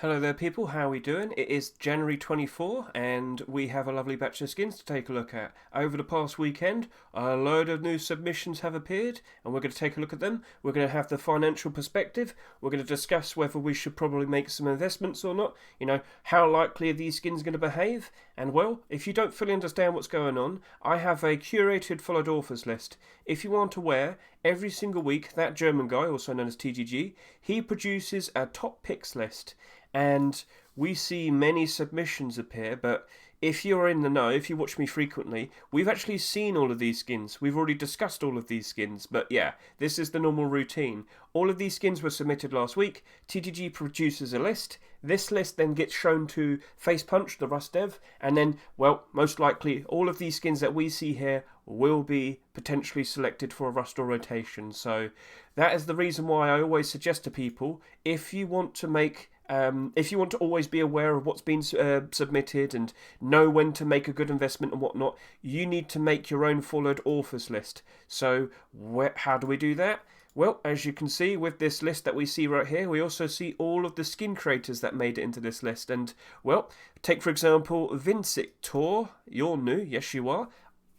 Hello there people, how are we doing? It is January 24 and we have a lovely batch of skins to take a look at. Over the past weekend, a load of new submissions have appeared and we're going to take a look at them. We're going to have the financial perspective. We're going to discuss whether we should probably make some investments or not. How likely are these skins going to behave? And well, if you don't fully understand what's going on, I have a curated followed authors list. If you aren't aware, every single week that German guy, also known as TGG, he produces a top picks list. And we see many submissions appear, but if you're in the know, if you watch me frequently, we've actually seen all of these skins. We've already discussed all of these skins, but yeah, this is the normal routine. All of these skins were submitted last week. TGG produces a list. This list then gets shown to Facepunch, the Rust dev, and then, well, most likely all of these skins that we see here will be potentially selected for a Rust or rotation. So that is the reason why I always suggest to people, if you want to always be aware of what's been submitted and know when to make a good investment and whatnot, you need to make your own followed authors list. So how do we do that? Well, as you can see with this list that we see right here, we also see all of the skin creators that made it into this list. And, well, take for example Vincictor. You're new, yes you are.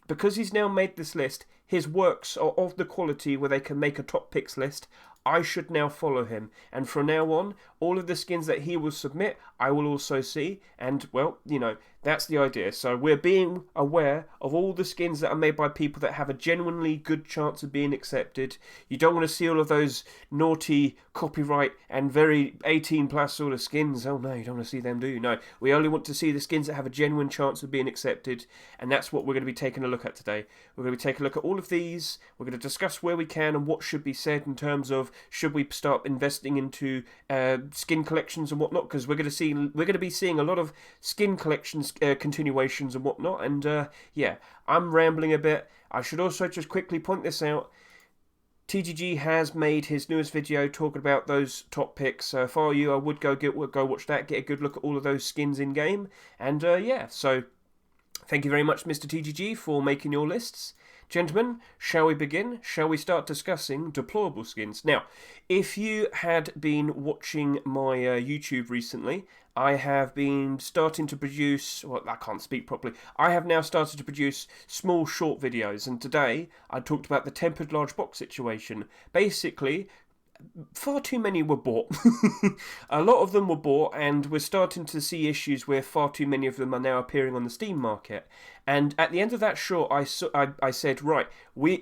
Because he's now made this list, his works are of the quality where they can make a top picks list. I should now follow him, and from now on, all of the skins that he will submit, I will also see, and, well, that's the idea. So we're being aware of all the skins that are made by people that have a genuinely good chance of being accepted. You don't want to see all of those naughty copyright and very 18 plus sort of skins. Oh no, you don't want to see them, do you? No, we only want to see the skins that have a genuine chance of being accepted, and that's what we're going to be taking a look at today. We're going to be taking a look at all of these. We're going to discuss where we can and what should be said in terms of should we start investing into skin collections and whatnot, because we're going to be seeing a lot of skin collections continuations and whatnot. And yeah, I'm rambling a bit. I should also just quickly point this out. TGG has made his newest video talking about those top picks. So if I were you, I would go watch that, get a good look at all of those skins in game. And yeah, so thank you very much, Mr. TGG, for making your lists. Gentlemen, shall we begin? Shall we start discussing deployable skins? Now, if you had been watching my YouTube recently, I have been starting to produce, well, I can't speak properly. I have now started to produce small short videos, and today I talked about the tempered large box situation. Basically, far too many were bought. A lot of them were bought, and we're starting to see issues where far too many of them are now appearing on the Steam market. And at the end of that short, I said, right,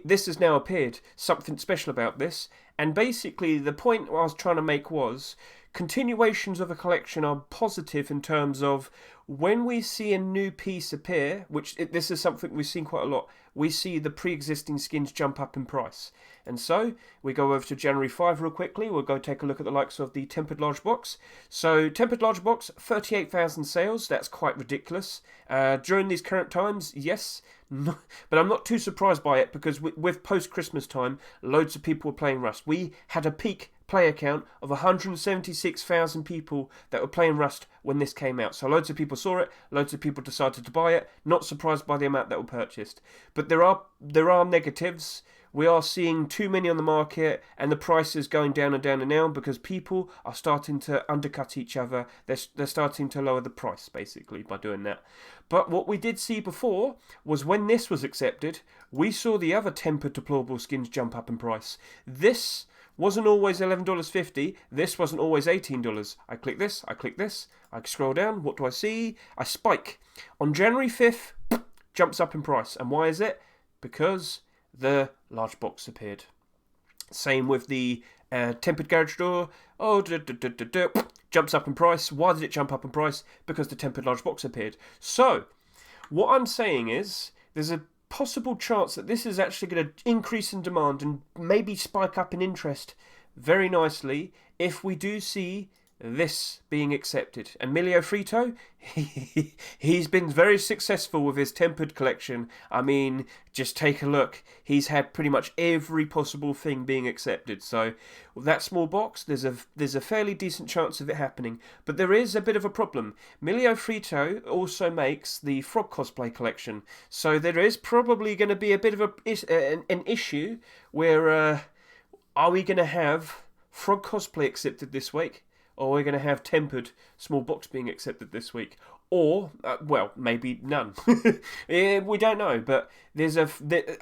this has now appeared, something special about this. And basically, the point I was trying to make was, continuations of a collection are positive in terms of when we see a new piece appear, this is something we've seen quite a lot, we see the pre-existing skins jump up in price. And so, we go over to January 5 real quickly, we'll go take a look at the likes of the Tempered Large Box. So, Tempered Large Box, 38,000 sales, that's quite ridiculous. During these current times, yes, no, but I'm not too surprised by it, because with post-Christmas time, loads of people were playing Rust. We had a peak player count of 176,000 people that were playing Rust when this came out. So loads of people saw it, loads of people decided to buy it, not surprised by the amount that were purchased. But there are negatives. We are seeing too many on the market, and the price is going down and down and down because people are starting to undercut each other. They're starting to lower the price, basically, by doing that. But what we did see before was when this was accepted, we saw the other tempered deployable skins jump up in price. This wasn't always $11.50, this wasn't always $18. I click this, I scroll down, what do I see? I spike. On January 5th, jumps up in price. And why is it? Because the large box appeared. Same with the tempered garage door. Jumps up in price. Why did it jump up in price? Because the tempered large box appeared. So, what I'm saying is, there's a possible chance that this is actually going to increase in demand and maybe spike up in interest very nicely if we do see this being accepted. And Emilio Frito, he's been very successful with his tempered collection. I mean, just take a look. He's had pretty much every possible thing being accepted. So with that small box, there's a fairly decent chance of it happening. But there is a bit of a problem. Emilio Frito also makes the Frog cosplay collection. So there is probably going to be a bit of an issue where are we going to have Frog cosplay accepted this week? or we're going to have tempered small box being accepted this week. Or, well, maybe none. We don't know, but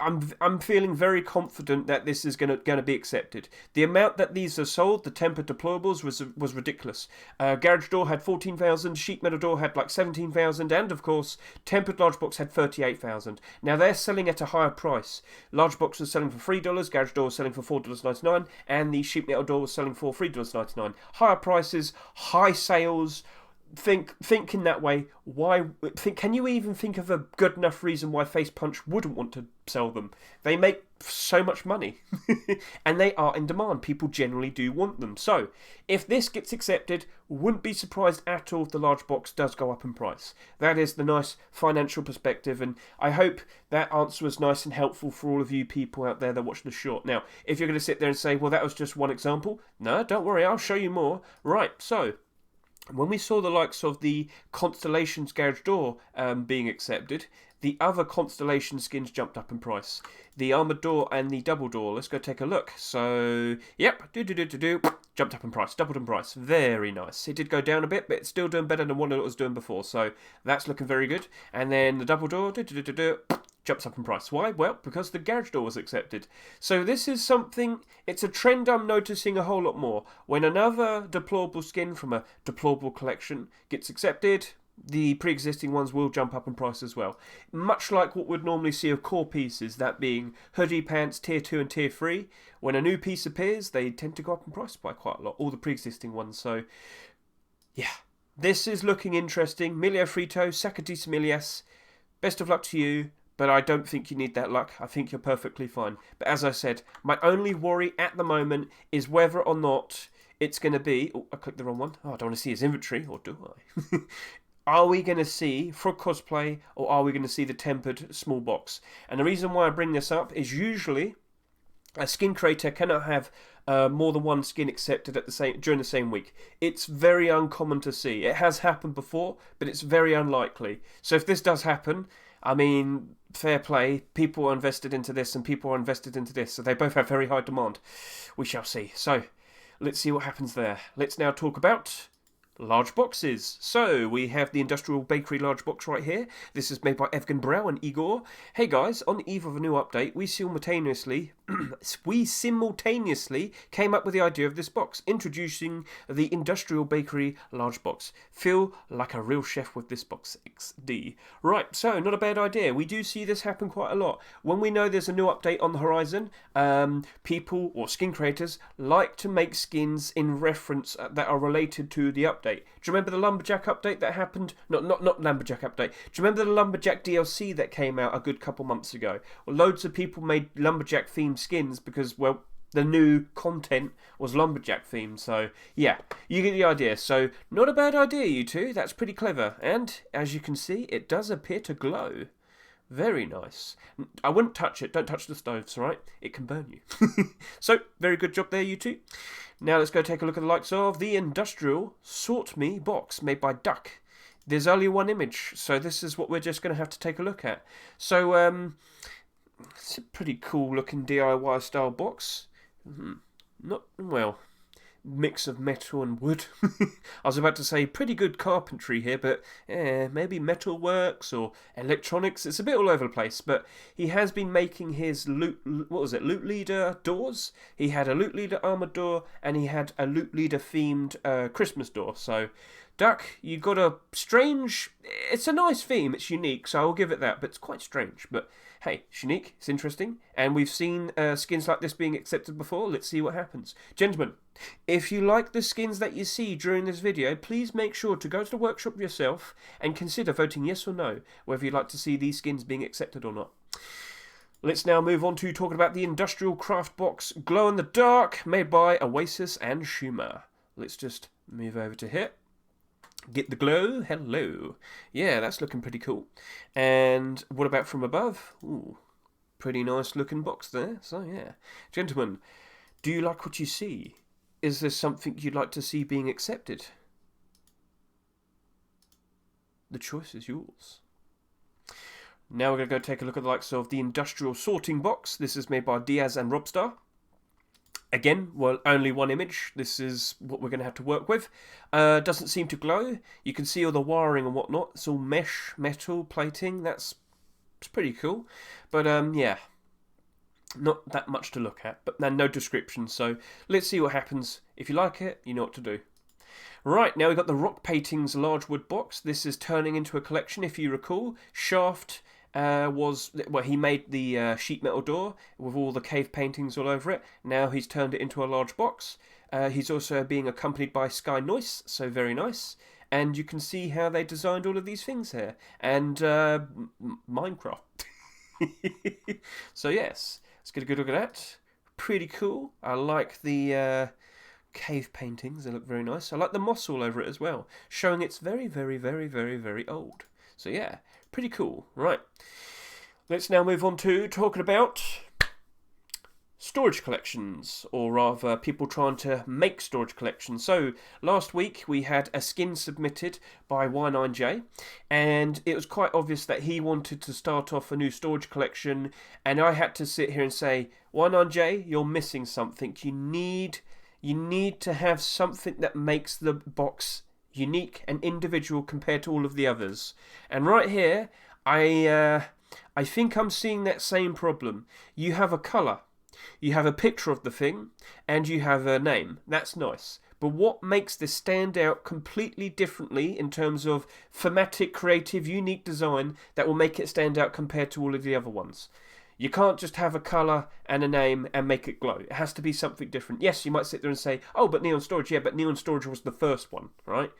I'm feeling very confident that this is going to be accepted. The amount that these are sold, the tempered deployables, was ridiculous. Garage Door had 14,000, Sheet Metal Door had like 17,000, and of course, tempered large box had 38,000. Now they're selling at a higher price. Large box was selling for $3, Garage Door was selling for $4.99, and the Sheet Metal Door was selling for $3.99. Higher prices, high sales. Think in that way. Can you even think of a good enough reason why Face Punch wouldn't want to sell them? They make so much money and they are in demand. People generally do want them. So if this gets accepted, wouldn't be surprised at all if the large box does go up in price. That is the nice financial perspective, and I hope that answer was nice and helpful for all of you people out there that watch the short. Now, if you're going to sit there and say, well, that was just one example, no, don't worry, I'll show you more. Right, so when we saw the likes of the Constellations Garage Door being accepted, the other Constellation skins jumped up in price. The Armoured Door and the Double Door. Let's go take a look. So, yep, jumped up in price, doubled in price. Very nice. It did go down a bit, but it's still doing better than what it was doing before. So that's looking very good. And then the Double Door, jumps up in price. Why? Well, because the Garage Door was accepted. So this is something, it's a trend I'm noticing a whole lot more. When another deplorable skin from a deplorable collection gets accepted, the pre-existing ones will jump up in price as well. Much like what we'd normally see of core pieces, that being Hoodie Pants Tier 2 and Tier 3. When a new piece appears, they tend to go up in price by quite a lot, all the pre-existing ones. So, yeah. This is looking interesting. Milio Frito, Sacadis Milias. Best of luck to you. But I don't think you need that luck. I think you're perfectly fine. But as I said, my only worry at the moment is whether or not it's going to be... Oh, I clicked the wrong one. Oh, I don't want to see his inventory, or do I? Are we going to see Frog Cosplay, or are we going to see the tempered small box? And the reason why I bring this up is usually a skin creator cannot have more than one skin accepted during the same week. It's very uncommon to see. It has happened before, but it's very unlikely. So if this does happen... I mean, fair play, people are invested into this and people are invested into this, so they both have very high demand. We shall see. So, let's see what happens there. Let's now talk about large boxes. So, we have the Industrial Bakery large box right here. This is made by Evgen Brow and Igor. Hey guys, on the eve of a new update, we simultaneously came up with the idea of this box, introducing the Industrial Bakery large box. Feel like a real chef with this box, XD. Right, so not a bad idea. We do see this happen quite a lot. When we know there's a new update on the horizon, people or skin creators like to make skins in reference that are related to the update. Do you remember the Lumberjack update that happened? Not Lumberjack update. Do you remember the Lumberjack DLC that came out a good couple months ago? Well, loads of people made Lumberjack themed skins because, well, the new content was Lumberjack themed. So, yeah, you get the idea. So, not a bad idea, you two. That's pretty clever. And, as you can see, it does appear to glow. Very nice. I wouldn't touch it. Don't touch the stoves, right? It can burn you. So, very good job there, you two. Now let's go take a look at the likes of the Industrial Sort Me box made by Duck. There's only one image, so this is what we're just going to have to take a look at. So, it's a pretty cool looking DIY style box. Not, well... mix of metal and wood. I was about to say pretty good carpentry here, but maybe metal works or electronics. It's a bit all over the place, but he has been making his loot leader doors. He had a loot leader armored door and he had a loot leader themed Christmas door. So Duck, you got a strange... It's a nice theme, it's unique, so I'll give it that, but it's quite strange. But hey, it's unique, it's interesting, and we've seen skins like this being accepted before. Let's see what happens. Gentlemen, if you like the skins that you see during this video, please make sure to go to the workshop yourself and consider voting yes or no, whether you'd like to see these skins being accepted or not. Let's now move on to talking about the Industrial Craft Box Glow in the Dark, made by Oasis and Schumer. Let's just move over to here. Get the glow. Hello. Yeah, that's looking pretty cool. And what about from above? Ooh, pretty nice looking box there. So yeah. Gentlemen, do you like what you see? Is there something you'd like to see being accepted? The choice is yours. Now we're going to go take a look at the likes of the Industrial Sorting Box. This is made by Diaz and Robstar. Again, well, only one image. This is what we're going to have to work with. Doesn't seem to glow. You can see all the wiring and whatnot. It's all mesh, metal, plating. It's pretty cool. But yeah, not that much to look at. But no description. So let's see what happens. If you like it, you know what to do. Right, now we've got the Rock Paintings large wood box. This is turning into a collection, if you recall. Shaft he made the sheet metal door with all the cave paintings all over it. Now he's turned it into a large box. He's also being accompanied by Sky Noise, so very nice. And you can see how they designed all of these things here. And Minecraft. So yes, let's get a good look at that. Pretty cool. I like the cave paintings, they look very nice. I like the moss all over it as well, showing it's very, very, very, very, very old. So yeah, pretty cool. Right, let's now move on to talking about storage collections, or rather people trying to make storage collections. So last week we had a skin submitted by Y9J, and it was quite obvious that he wanted to start off a new storage collection, and I had to sit here and say, Y9J, you're missing something. You need to have something that makes the box unique and individual compared to all of the others. And right here, I think I'm seeing that same problem. You have a colour, you have a picture of the thing, and you have a name. That's nice. But what makes this stand out completely differently in terms of thematic, creative, unique design that will make it stand out compared to all of the other ones? You can't just have a colour and a name and make it glow. It has to be something different. Yes, you might sit there and say, oh, but Neon Storage. Yeah, but Neon Storage was the first one, right?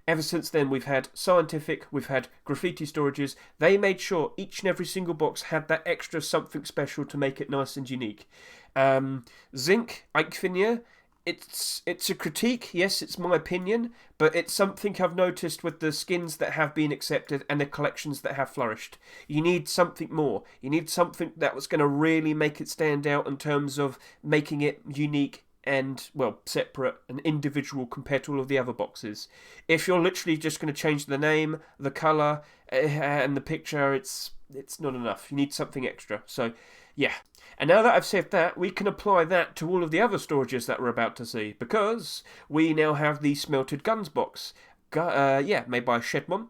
Ever since then, we've had Scientific, we've had Graffiti Storages. They made sure each and every single box had that extra something special to make it nice and unique. Zinc, Eichfinia, it's a critique, yes, it's my opinion, but it's something I've noticed with the skins that have been accepted and the collections that have flourished. You need something more. You need something that was going to really make it stand out in terms of making it unique and, well, separate and individual compared to all of the other boxes. If you're literally just going to change the name, the colour, and the picture, it's not enough. You need something extra. So, yeah. And now that I've said that, we can apply that to all of the other storages that we're about to see, because we now have the Smelted Guns box. Made by Shedmon.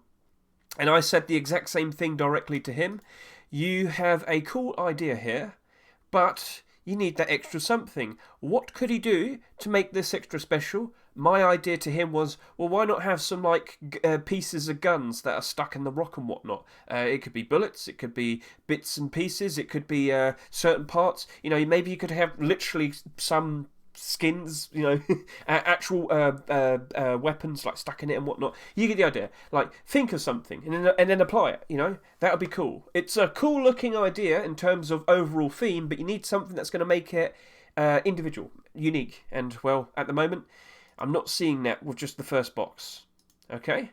And I said the exact same thing directly to him. You have a cool idea here, but you need that extra something. What could he do to make this extra special? My idea to him was, well, why not have some pieces of guns that are stuck in the rock and whatnot? It could be bullets, it could be bits and pieces, it could be certain parts. You know, maybe you could have literally some skins, you know, actual weapons like stuck in it and whatnot. You get the idea. Like, think of something and then apply it. You know, that would be cool. It's a cool looking idea in terms of overall theme, but you need something that's going to make it individual, unique. And well, at the moment, I'm not seeing that with just the first box. Okay,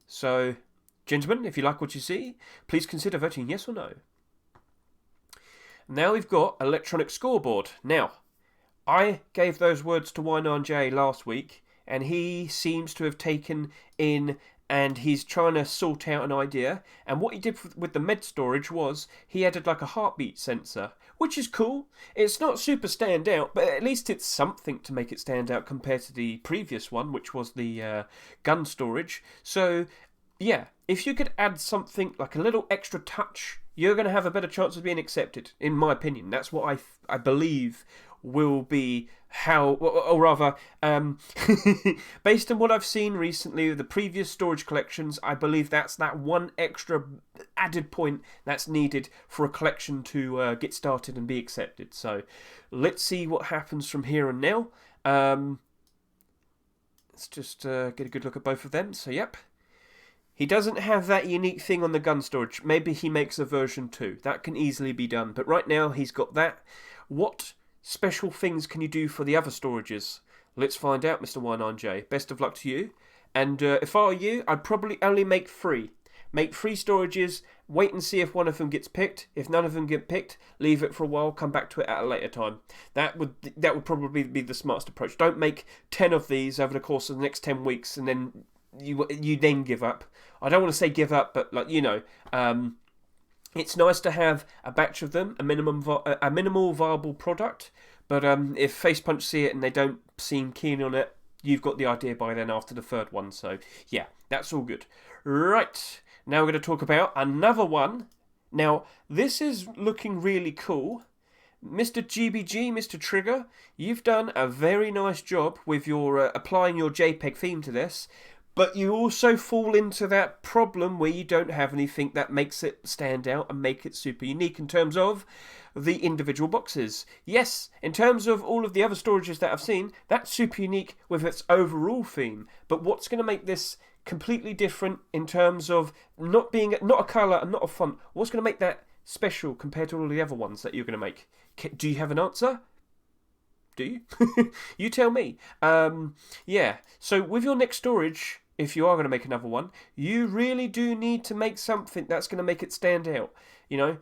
so gentlemen, if you like what you see, please consider voting yes or no. Now we've got electronic scoreboard. Now, I gave those words to Y9J last week, and he seems to have taken in, and he's trying to sort out an idea. And what he did with the med storage was he added like a heartbeat sensor, which is cool. It's not super stand out, but at least it's something to make it stand out compared to the previous one, which was the gun storage. So yeah, if you could add something like a little extra touch, you're going to have a better chance of being accepted, in my opinion. That's what I believe will be how, or rather, based on what I've seen recently with the previous storage collections, I believe that's that one extra added point that's needed for a collection to get started and be accepted. So let's see what happens from here and now. Let's just get a good look at both of them. So yep. He doesn't have that unique thing on the gun storage. Maybe he makes a version 2. That can easily be done. But right now he's got that. What special things can you do for the other storages? Let's find out, Mr. Y9J. Best of luck to you. And if I were you, I'd probably only make 3. Make 3 storages, wait and see if one of them gets picked. If none of them get picked, leave it for a while, come back to it at a later time. That would probably be the smartest approach. Don't make 10 of these over the course of the next 10 weeks and then you then give up. I don't want to say give up, but it's nice to have a batch of them, a minimal viable product, But if Facepunch see it and they don't seem keen on it, you've got the idea by then after the third one. So yeah, that's all good. Right, now we're going to talk about another one. Now, this is looking really cool. Mr. GBG, Mr. Trigger, you've done a very nice job with your applying your JPEG theme to this, but you also fall into that problem where you don't have anything that makes it stand out and make it super unique in terms of the individual boxes. Yes, in terms of all of the other storages that I've seen, that's super unique with its overall theme, but what's going to make this completely different in terms of not a colour and not a font? What's going to make that special compared to all the other ones that you're going to make? Do you have an answer? Do you? You tell me. Yeah, so with your next storage, if you are going to make another one, you really do need to make something that's going to make it stand out. You know,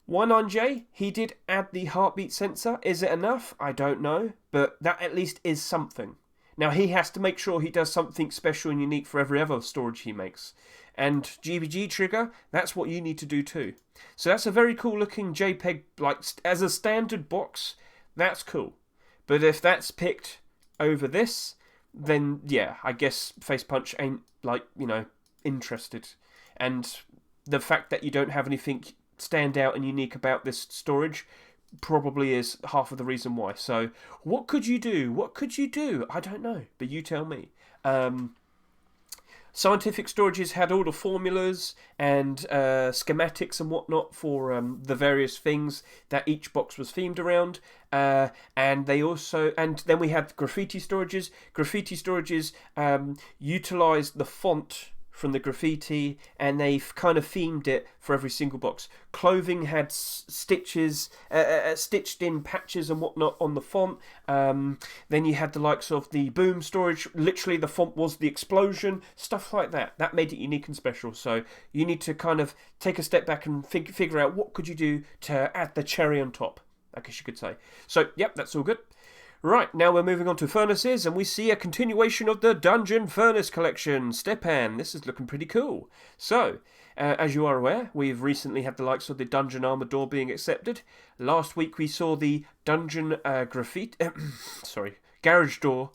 19J, he did add the heartbeat sensor. Is it enough? I don't know, but that at least is something. Now, he has to make sure he does something special and unique for every other storage he makes. And GBG Trigger, that's what you need to do too. So that's a very cool looking JPEG, like as a standard box, that's cool. But if that's picked over this, then yeah, I guess Facepunch ain't, like, you know, interested. And the fact that you don't have anything stand out and unique about this storage probably is half of the reason why. So what could you do? What could you do? I don't know, but you tell me. Scientific Storages had all the formulas and schematics and whatnot for the various things that each box was themed around. And then we had Graffiti Storages. Graffiti Storages utilised the font from the graffiti, and they've kind of themed it for every single box. Clothing had stitches, stitched in patches and whatnot on the font. Then you had the likes of the boom storage. Literally, the font was the explosion. Stuff like that. That made it unique and special. So you need to kind of take a step back and figure out what could you do to add the cherry on top, I guess you could say. So, yep, that's all good. Right, now we're moving on to furnaces, and we see a continuation of the Dungeon Furnace Collection. Stepan, this is looking pretty cool. So, as you are aware, we've recently had the likes of the Dungeon Armor Door being accepted. Last week we saw the Dungeon Garage Door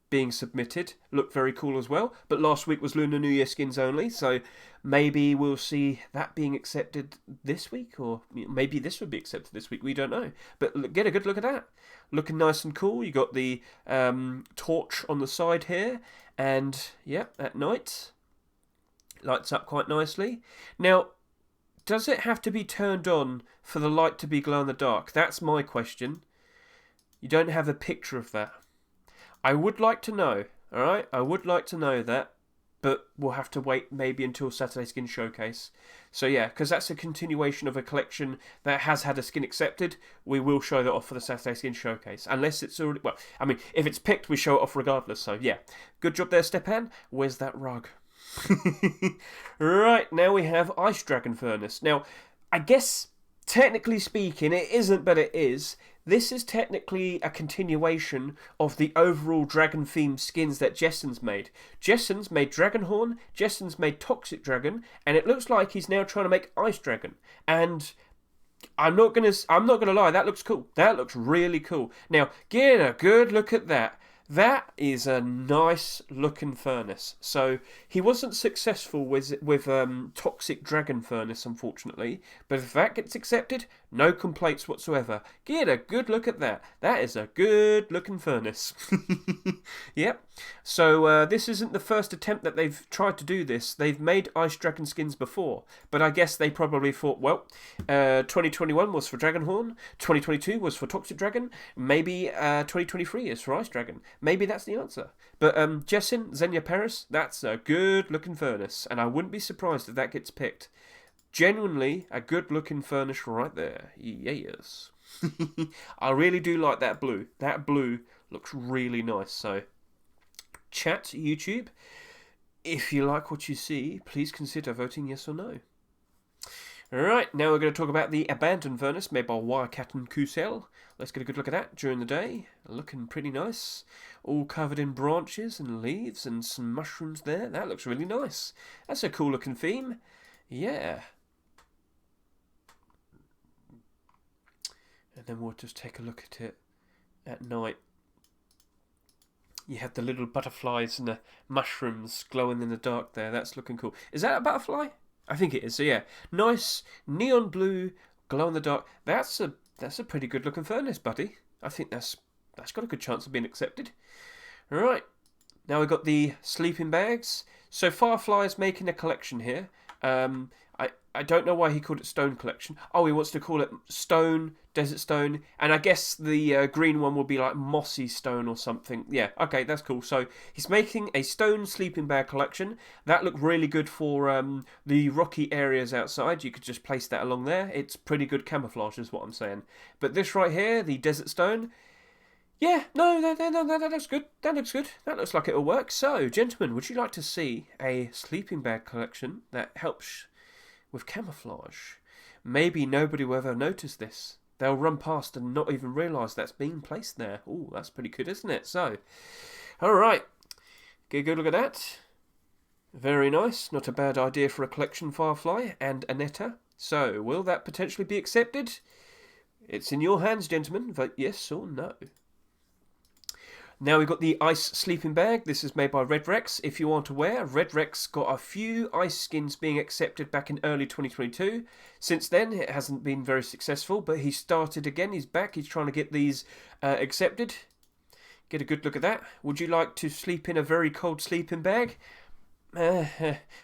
being submitted. Looked very cool as well, but last week was Lunar New Year skins only, so maybe we'll see that being accepted this week, or maybe this would be accepted this week, we don't know. But get a good look at that. Looking nice and cool. You got the torch on the side here, and yeah, at night lights up quite nicely. Now, does it have to be turned on for the light to be glow in the dark? That's my question. You don't have a picture of that. I would like to know, alright? I would like to know that, but we'll have to wait maybe until Saturday Skin Showcase. So yeah, because that's a continuation of a collection that has had a skin accepted. We will show that off for the Saturday Skin Showcase. Unless it's already... Well, I mean, if it's picked, we show it off regardless. So yeah, good job there, Stepan. Where's that rug? Right, now we have Ice Dragon Furnace. Now, I guess, technically speaking, it isn't, but it is. This is technically a continuation of the overall dragon-themed skins that Jessen's made. Jessen's made Dragonhorn, Jessen's made Toxic Dragon, and it looks like he's now trying to make Ice Dragon. And I'm not gonna lie, that looks cool. That looks really cool. Now, get a good look at that. That is a nice looking furnace. So he wasn't successful with Toxic Dragon Furnace, unfortunately. But if that gets accepted, no complaints whatsoever. Get a good look at that. That is a good looking furnace. Yep. So this isn't the first attempt that they've tried to do this. They've made Ice Dragon skins before. But I guess they probably thought, well, 2021 was for Dragonhorn. 2022 was for Toxic Dragon. Maybe 2023 is for Ice Dragon. Maybe that's the answer. But Jessen, Xenia Paris, that's a good-looking furnace, and I wouldn't be surprised if that gets picked. Genuinely, a good-looking furnace right there. Yes. I really do like that blue. That blue looks really nice. So, chat, YouTube, if you like what you see, please consider voting yes or no. Alright, now we're going to talk about the Abandoned Furnace made by Wirecat and Kusel. Let's get a good look at that during the day. Looking pretty nice. All covered in branches and leaves and some mushrooms there. That looks really nice. That's a cool looking theme. Yeah. And then we'll just take a look at it at night. You have the little butterflies and the mushrooms glowing in the dark there. That's looking cool. Is that a butterfly? I think it is. So yeah, nice neon blue glow in the dark. That's a pretty good looking furnace, buddy. I think that's got a good chance of being accepted. All right. Now we've got the sleeping bags. So Firefly's making a collection here. I don't know why he called it Stone Collection. Oh, he wants to call it Stone, Desert Stone. And I guess the green one will be like Mossy Stone or something. Yeah, okay, that's cool. So he's making a stone sleeping bag collection. That looked really good for the rocky areas outside. You could just place that along there. It's pretty good camouflage is what I'm saying. But this right here, the Desert Stone... Yeah, no, that looks good. That looks good. That looks like it'll work. So, gentlemen, would you like to see a sleeping bag collection that helps with camouflage? Maybe nobody will ever notice this. They'll run past and not even realise that's being placed there. Ooh, that's pretty good, isn't it? So, alright. Get a good look at that. Very nice. Not a bad idea for a collection, Firefly and Anetta. So, will that potentially be accepted? It's in your hands, gentlemen. Vote yes or no. Now we've got the Ice Sleeping Bag. This is made by Red Rex. If you aren't aware, Red Rex got a few ice skins being accepted back in early 2022. Since then, it hasn't been very successful, but he started again. He's back. He's trying to get these accepted. Get a good look at that. Would you like to sleep in a very cold sleeping bag?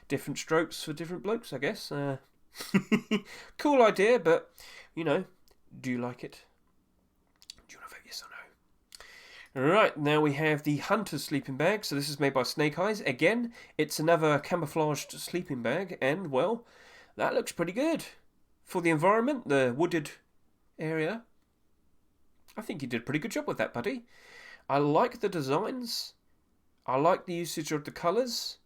Different strokes for different blokes, I guess. Cool idea, but, you know, do you like it? Do you want to vote yes or no? Right, now we have the Hunter's Sleeping Bag. So this is made by Snake Eyes. Again, it's another camouflaged sleeping bag. And, well, that looks pretty good. For the environment, the wooded area. I think you did a pretty good job with that, buddy. I like the designs. I like the usage of the colours.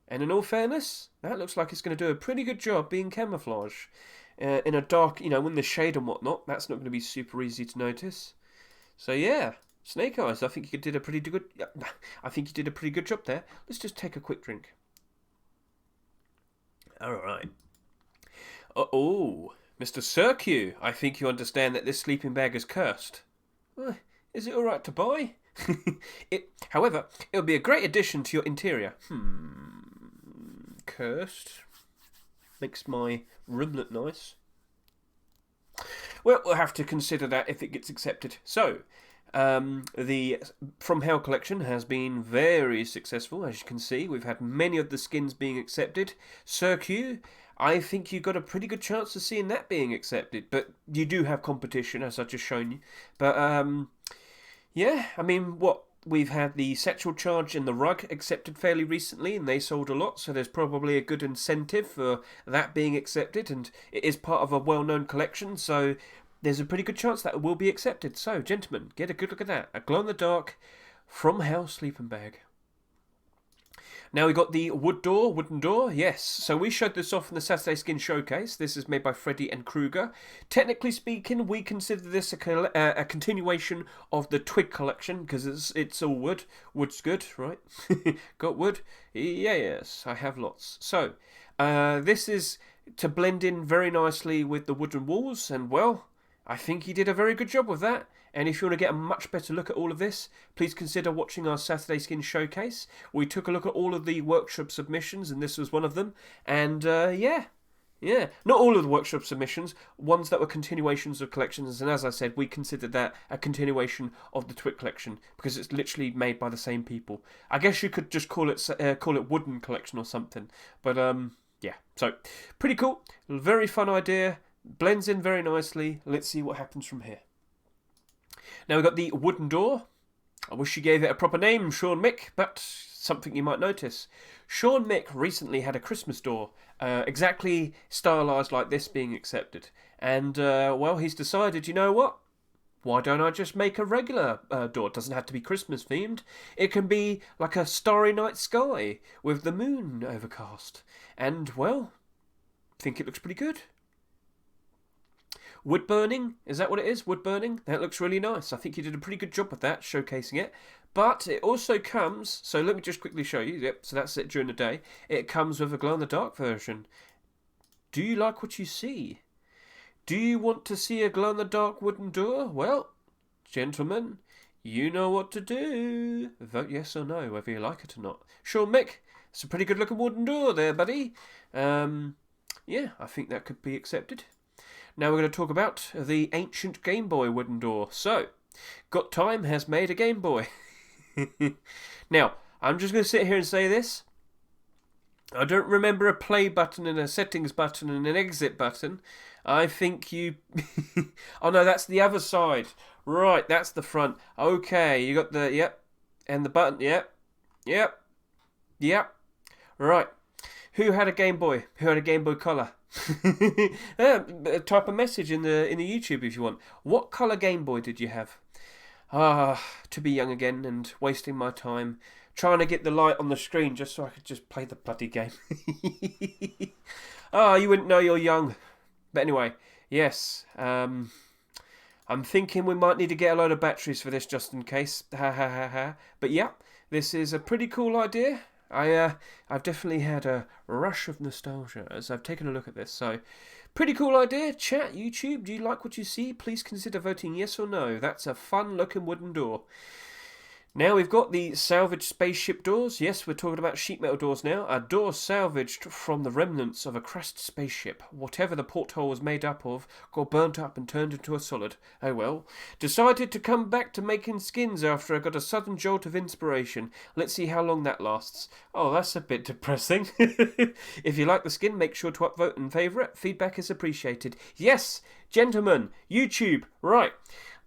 And in all fairness, that looks like it's going to do a pretty good job being camouflage. In a dark, you know, in the shade and whatnot, that's not going to be super easy to notice. So, yeah. Snake Eyes, I think you did a pretty good. I think you did a pretty good job there. Let's just take a quick drink. All right. Oh, Mr. Cirque, I think you understand that this sleeping bag is cursed. Is it all right to buy? However, it'll be a great addition to your interior. Cursed makes my room look nice. Well, we'll have to consider that if it gets accepted. So. The From Hell collection has been very successful, as you can see. We've had many of the skins being accepted. Cirque, I think you've got a pretty good chance of seeing that being accepted, but you do have competition, as I've just shown you. But, yeah, I mean, we've had the Sexual Charge and the Rug accepted fairly recently, and they sold a lot, so there's probably a good incentive for that being accepted, and it is part of a well-known collection, so... There's a pretty good chance that it will be accepted. So, gentlemen, get a good look at that. A glow-in-the-dark From Hell sleeping bag. Now we got the wooden door. Yes, so we showed this off in the Saturday Skin Showcase. This is made by Freddy and Kruger. Technically speaking, we consider this a continuation of the Twig collection because it's all wood. Wood's good, right? Got wood? Yes, I have lots. So, this is to blend in very nicely with the wooden walls, and well... I think he did a very good job with that. And if you want to get a much better look at all of this, please consider watching our Saturday Skin Showcase. We took a look at all of the workshop submissions, and this was one of them. And, yeah. Not all of the workshop submissions, ones that were continuations of collections. And as I said, we considered that a continuation of the Twig collection, because it's literally made by the same people. I guess you could just call it Wooden Collection or something. But, yeah. So, pretty cool. Very fun idea. Blends in very nicely. Let's see what happens from here. Now we've got the wooden door. I wish you gave it a proper name, Sean Mick, but something you might notice. Sean Mick recently had a Christmas door, exactly stylised like this being accepted. And, well, he's decided, you know what? Why don't I just make a regular door? It doesn't have to be Christmas themed. It can be like a starry night sky with the moon overcast. And, well, I think it looks pretty good. Wood burning, is that what it is? Wood burning? That looks really nice. I think you did a pretty good job with that, showcasing it. But it also comes, so let me just quickly show you. Yep, so that's it during the day. It comes with a glow-in-the-dark version. Do you like what you see? Do you want to see a glow-in-the-dark wooden door? Well, gentlemen, You know what to do. Vote yes or no, whether you like it or not. Sure, Mick. It's a pretty good looking wooden door there, buddy. Yeah, I think that could be accepted. Now we're going to talk about the ancient Game Boy wooden door. So, Got Time has made a Game Boy. Now, I'm just going to sit here and say this. I don't remember a play button and a settings button and an exit button. I think you... Oh no, that's the other side. Right, that's the front. Okay, you got the... Yep. And the button. Yep. Yep. Yep. Right. Who had a Game Boy? Who had a Game Boy Color? Type a message in the YouTube if you want. What colour Game Boy did you have? To be young again and wasting my time trying to get the light on the screen just so I could just play the bloody game. You wouldn't know you're young. But anyway, yes. I'm thinking we might need to get a load of batteries for this just in case. But yeah, this is a pretty cool idea. I've definitely had a rush of nostalgia as I've taken a look at this. So, pretty cool idea. Chat, YouTube, do you like what you see? Please consider voting yes or no. That's a fun looking wooden door. Now we've got the salvaged spaceship doors. Yes, we're talking about sheet metal doors now. A door salvaged from the remnants of a crashed spaceship. Whatever the porthole was made up of got burnt up and turned into a solid. Oh well. Decided to come back to making skins after I got a sudden jolt of inspiration. Let's see how long that lasts. Oh, that's a bit depressing. If you like the skin, make sure to upvote and favourite. Feedback is appreciated. Yes, gentlemen, YouTube, right.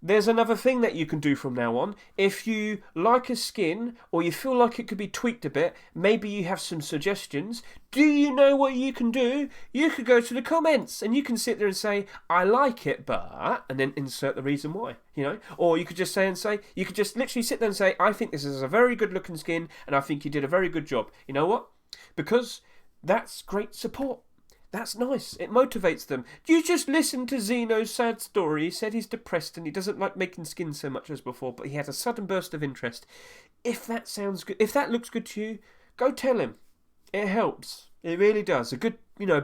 There's another thing that you can do from now on. If you like a skin or you feel like it could be tweaked a bit, maybe you have some suggestions, do you know what you can do? You could go to the comments and you can sit there and say, I like it, but, and then insert the reason why, you know? Or you could just you could just literally sit there and say, I think this is a very good looking skin and I think you did a very good job. You know what? Because that's great support. That's nice. It motivates them. You just listen to Zeno's sad story. He said he's depressed and he doesn't like making skins so much as before, but he had a sudden burst of interest. If that sounds good, if that looks good to you, go tell him. It helps. It really does. A good,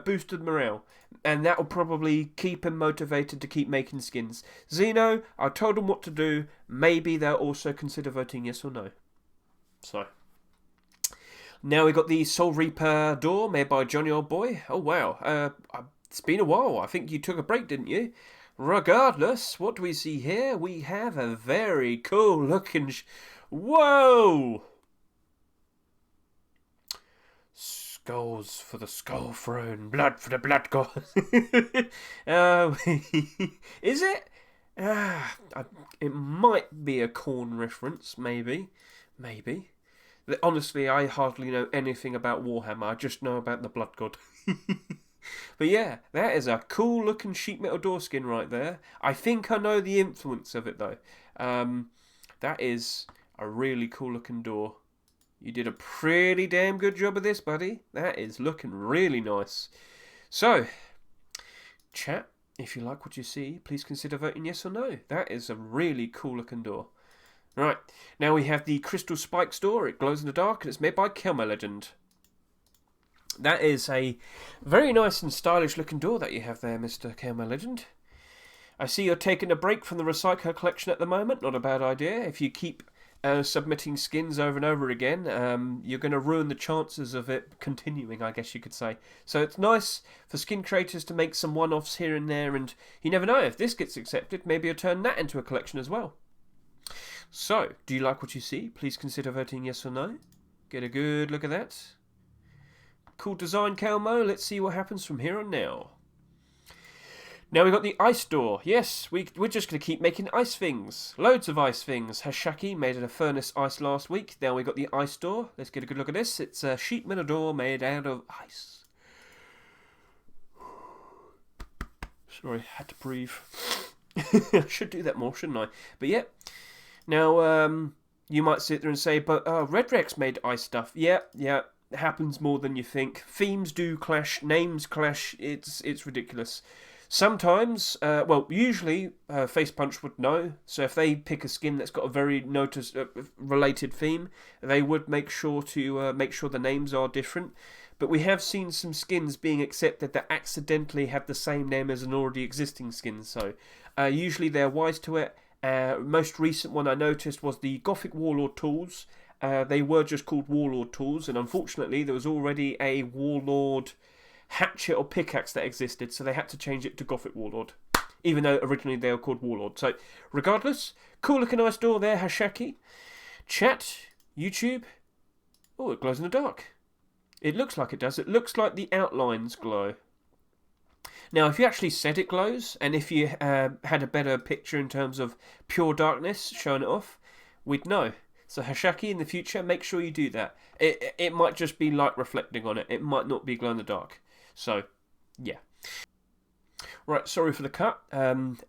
boost of morale. And that'll probably keep him motivated to keep making skins. Zeno, I told him what to do. Maybe they'll also consider voting yes or no. So... Now we've got the Soul Reaper door made by Johnny Old Boy. Oh, wow. It's been a while. I think you took a break, didn't you? Regardless, what do we see here? We have a very cool looking... Whoa! Skulls for the Skull Throne. Blood for the Blood God. Is it? It might be a Korn reference, maybe. Maybe. Honestly, I hardly know anything about Warhammer. I just know about the Blood God. But yeah, that is a cool looking sheet metal door skin right there. I think I know the influence of it though. That is a really cool looking door. You did a pretty damn good job of this, buddy. That is looking really nice. So, chat, if you like what you see, please consider voting yes or no. That is a really cool looking door. Right, now we have the Crystal Spikes door. It glows in the dark and it's made by Kelmer Legend. That is a very nice and stylish looking door that you have there, Mr. Kelmer Legend. I see you're taking a break from the Recycler collection at the moment. Not a bad idea. If you keep submitting skins over and over again, you're going to ruin the chances of it continuing, I guess you could say. So it's nice for skin creators to make some one-offs here and there, and you never know, if this gets accepted, maybe you'll turn that into a collection as well. So, do you like what you see? Please consider voting yes or no. Get a good look at that. Cool design, Calmo. Let's see what happens from here on now. Now we've got the ice door. Yes, we're just going to keep making ice things. Loads of ice things. Hashaki made a furnace ice last week. Now we've got the ice door. Let's get a good look at this. It's a sheet metal door made out of ice. Sorry, had to breathe. I should do that more, shouldn't I? But yeah. Now, you might sit there and say, but Red Rex made ice stuff. Yeah, it happens more than you think. Themes do clash, names clash, it's ridiculous. Sometimes, usually, Face Punch would know, so if they pick a skin that's got a very related theme, they would make sure to make sure the names are different. But we have seen some skins being accepted that accidentally have the same name as an already existing skin, so usually they're wise to it, Most recent one I noticed was the Gothic Warlord tools. They were just called Warlord tools, and unfortunately there was already a Warlord hatchet or pickaxe that existed, so they had to change it to Gothic Warlord, even though originally they were called Warlord. So, regardless, cool looking nice door there, Hashaki. Chat, YouTube. Oh, it glows in the dark. It looks like it does. It looks like the outlines glow. Now, if you actually said it glows, and if you had a better picture in terms of pure darkness showing it off, we'd know. So Hashaki, in the future, make sure you do that. It might just be light reflecting on it. It might not be glow in the dark. So, yeah. Right, sorry for the cut.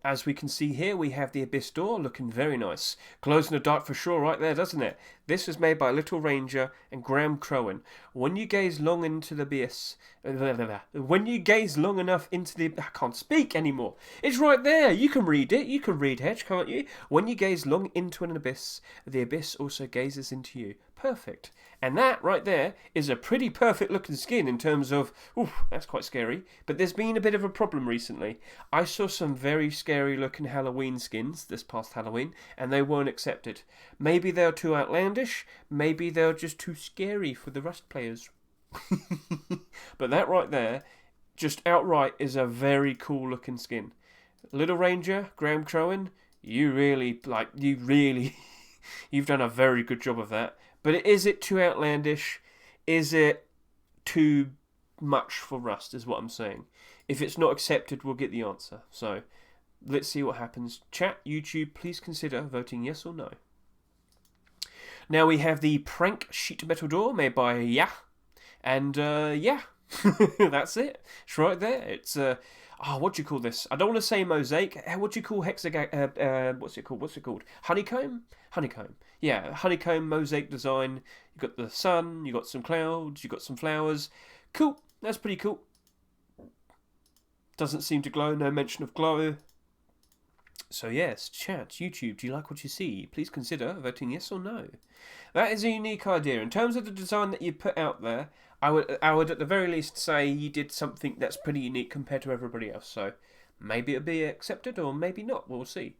As we can see here, we have the Abyss door looking very nice. Glows in the dark for sure right there, doesn't it? This was made by Little Ranger and Graham Crowan. When you gaze long into the abyss... When you gaze long enough into the... I can't speak anymore. It's right there. You can read it. You can read Hedge, can't you? When you gaze long into an abyss, the abyss also gazes into you. Perfect. And that right there is a pretty perfect looking skin in terms of, oof, that's quite scary. But there's been a bit of a problem recently. I saw some very scary looking Halloween skins this past Halloween, and they weren't accepted. Maybe they're too outlandish, maybe they're just too scary for the Rust players. But that right there, just outright, is a very cool looking skin. Little Ranger, Graham Crowan, you've done a very good job of that. But is it too outlandish? Is it too much for Rust, is what I'm saying. If it's not accepted, we'll get the answer. So, let's see what happens. Chat, YouTube, please consider voting yes or no. Now we have the prank sheet metal door made by And, that's it. It's right there. It's, what do you call this? I don't want to say mosaic. What do you call what's it called? Honeycomb? Honeycomb. Yeah, honeycomb mosaic design. You've got the sun, you've got some clouds, you've got some flowers. Cool. That's pretty cool. Doesn't seem to glow. No mention of glow. So yes, chat, YouTube, do you like what you see? Please consider voting yes or no. That is a unique idea. In terms of the design that you put out there, I would at the very least say you did something that's pretty unique compared to everybody else. So maybe it'll be accepted or maybe not. We'll see.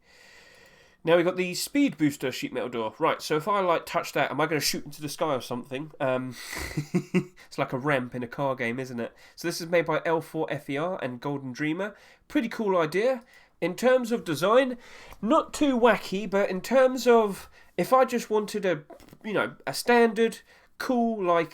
Now we've got the speed booster sheet metal door. Right, so if I touch that, am I going to shoot into the sky or something? It's like a ramp in a car game, isn't it? So this is made by L4FER and Golden Dreamer. Pretty cool idea. In terms of design, not too wacky, but in terms of if I just wanted a standard cool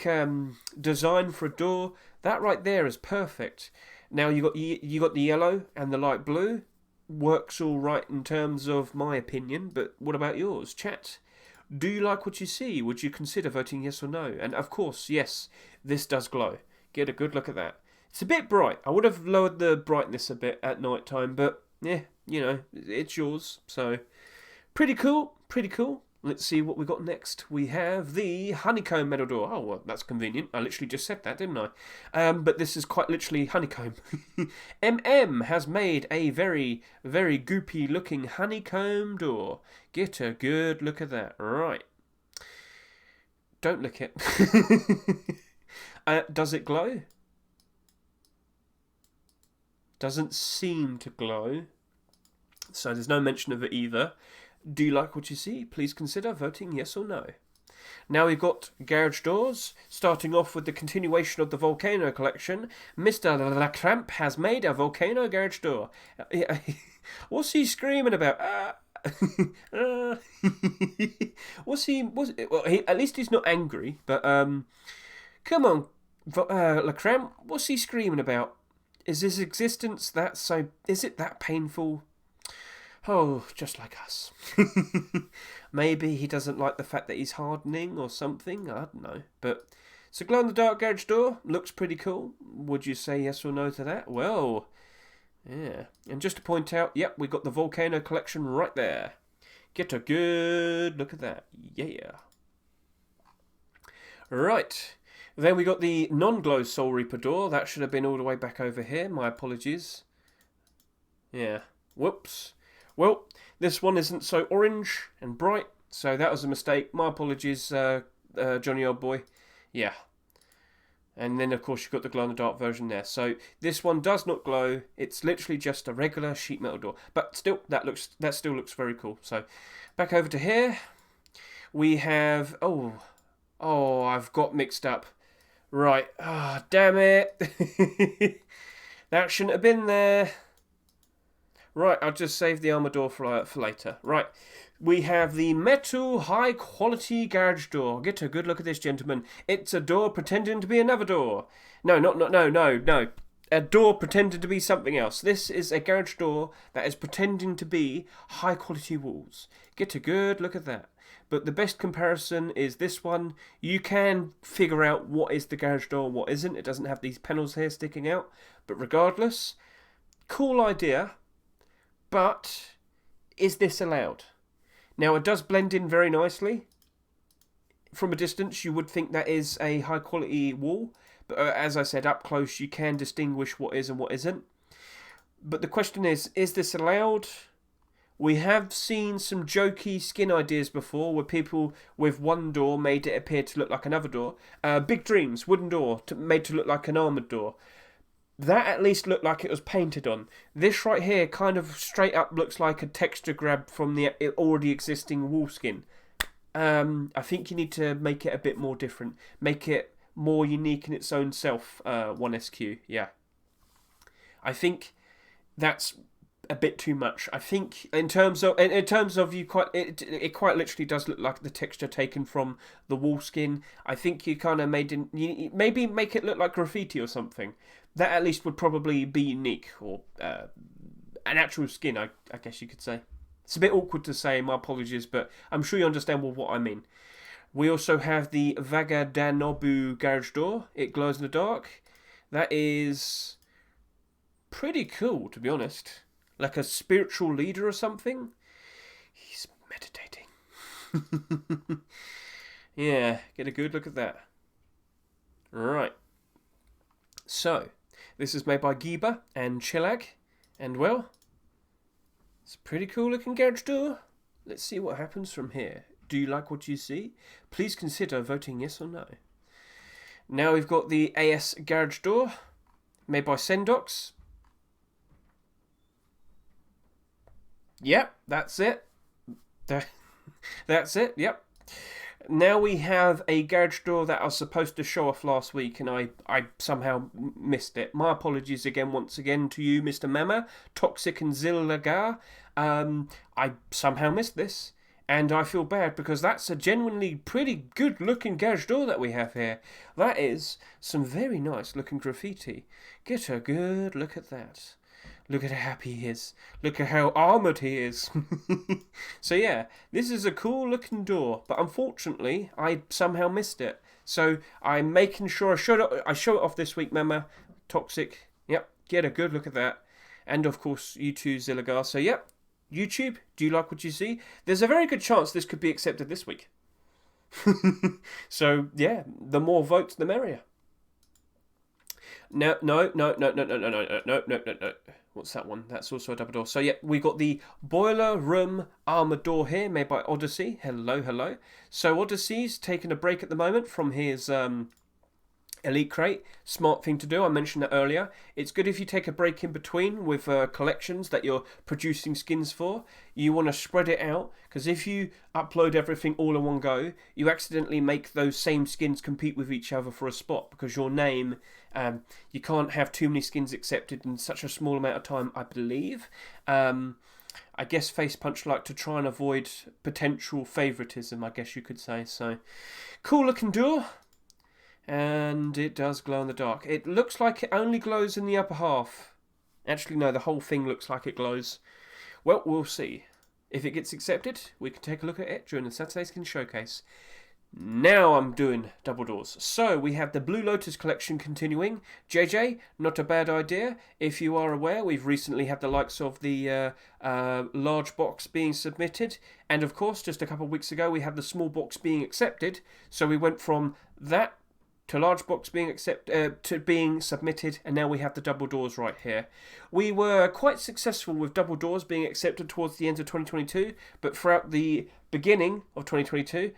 design for a door, that right there is perfect. Now you got the yellow and the light blue. Works all right in terms of my opinion, but what about yours? Chat, do you like what you see? Would you consider voting yes or no? And of course, yes, this does glow. Get a good look at that. It's a bit bright. I would have lowered the brightness a bit at night time, but yeah, it's yours. So pretty cool, pretty cool. Let's see what we got next. We have the honeycomb metal door. Oh, well, that's convenient. I literally just said that, didn't I? But this is quite literally honeycomb. MM has made a very, very goopy looking honeycomb door. Get a good look at that. Right. Don't lick it. Does it glow? Doesn't seem to glow. So there's no mention of it either. Do you like what you see? Please consider voting yes or no. Now we've got garage doors. Starting off with the continuation of the Volcano collection. Mr. Lacramp has made a Volcano garage door. What's he screaming about? At least he's not angry. But come on, Lacramp. What's he screaming about? Is his existence that so? Is it that painful? Oh, just like us. Maybe he doesn't like the fact that he's hardening or something. I don't know. But so glow-in-the-dark garage door looks pretty cool. Would you say yes or no to that? Well, yeah. And just to point out, yep, we got the Volcano collection right there. Get a good look at that. Yeah. Right. Then we got the non-glow Soul Reaper door. That should have been all the way back over here. My apologies. Yeah. Whoops. Well, this one isn't so orange and bright, so that was a mistake. My apologies, Johnny old boy. Yeah. And then, of course, you've got the glow-in-the-dark version there. So this one does not glow. It's literally just a regular sheet metal door. But still, that still looks very cool. So back over to here. We have... Oh, I've got mixed up. Right. Ah, damn it. That shouldn't have been there. Right, I'll just save the armor door for later. Right. We have the metal high quality garage door. Get a good look at this, gentlemen. It's a door pretending to be another door. No. A door pretending to be something else. This is a garage door that is pretending to be high quality walls. Get a good look at that. But the best comparison is this one. You can figure out what is the garage door and what isn't. It doesn't have these panels here sticking out. But regardless, cool idea. But is this allowed? Now, it does blend in very nicely. From a distance, you would think that is a high-quality wall. But as I said, up close, you can distinguish what is and what isn't. But the question is this allowed? We have seen some jokey skin ideas before, where people with one door made it appear to look like another door. Big Dreams, wooden door, made to look like an armoured door. That at least looked like it was painted on. This right here kind of straight up looks like a texture grab from the already existing wall skin. I think you need to make it a bit more different. Make it more unique in its own self, 1SQ, yeah. I think that's a bit too much. I think in terms of you it quite literally does look like the texture taken from the wall skin. I think you kind of maybe make it look like graffiti or something. That at least would probably be unique, or an actual skin, I guess you could say. It's a bit awkward to say, my apologies, but I'm sure you understand what I mean. We also have the Vagadanobu garage door. It glows in the dark. That is pretty cool, to be honest. Like a spiritual leader or something. He's meditating. Yeah, get a good look at that. Right. So, this is made by Giba and Chillag. And, well, it's a pretty cool looking garage door. Let's see what happens from here. Do you like what you see? Please consider voting yes or no. Now we've got the AS garage door, made by Sendox. Yep, that's it. That's it, yep. Now we have a garage door that I was supposed to show off last week, and I somehow missed it. My apologies once again to you, Mr. Mama, Toxic and Zillagar. I somehow missed this, and I feel bad because that's a genuinely pretty good looking garage door that we have here. That is some very nice looking graffiti. Get a good look at that. Look at how happy he is. Look at how armoured he is. So yeah, this is a cool looking door, but unfortunately, I somehow missed it. So I'm making sure I show it off this week, Mama. Toxic. Yep, get a good look at that. And of course, you too, Zillagar. So yep, YouTube, do you like what you see? There's a very good chance this could be accepted this week. So yeah, the more votes, the merrier. No. What's that one? That's also a double door. So yeah, we got the boiler room armoured door here, made by Odyssey. Hello. So Odyssey's taking a break at the moment from his Elite Crate. Smart thing to do. I mentioned that earlier. It's good if you take a break in between with collections that you're producing skins for. You want to spread it out, because if you upload everything all in one go, you accidentally make those same skins compete with each other for a spot, because your name, you can't have too many skins accepted in such a small amount of time, I believe. I guess Face Punch like to try and avoid potential favouritism, I guess you could say. So, cool looking door. And it does glow in the dark. It looks like it only glows in the upper half. Actually, no, the whole thing looks like it glows. Well, we'll see. If it gets accepted, we can take a look at it during the Saturday Skin Showcase. Now I'm doing double doors. So we have the Blue Lotus collection continuing. JJ, not a bad idea. If you are aware, we've recently had the likes of the large box being submitted. And of course, just a couple of weeks ago, we had the small box being accepted. So we went from that to large box being to being submitted, and now we have the double doors right here. We were quite successful with double doors being accepted towards the end of 2022, but throughout the beginning of 2022,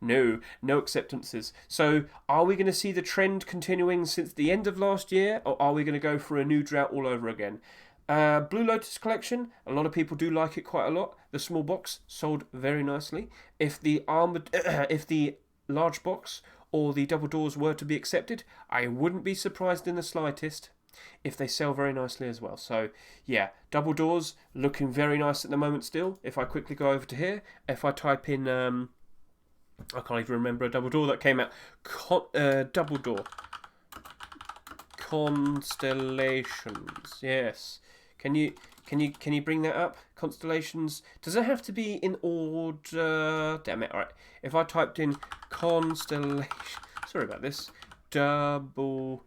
no acceptances. So are we going to see the trend continuing since the end of last year, or are we going to go for a new drought all over again? Blue Lotus collection, a lot of people do like it quite a lot. The small box sold very nicely. If the if the large box or the double doors were to be accepted, I wouldn't be surprised in the slightest if they sell very nicely as well. So yeah, double doors looking very nice at the moment still. If I quickly go over to here, if I type in I can't even remember a double door that came out. Double door constellations. Yes. Can you bring that up? Constellations. Does it have to be in order? Damn it. All right. If I typed in constellation, sorry about this. Double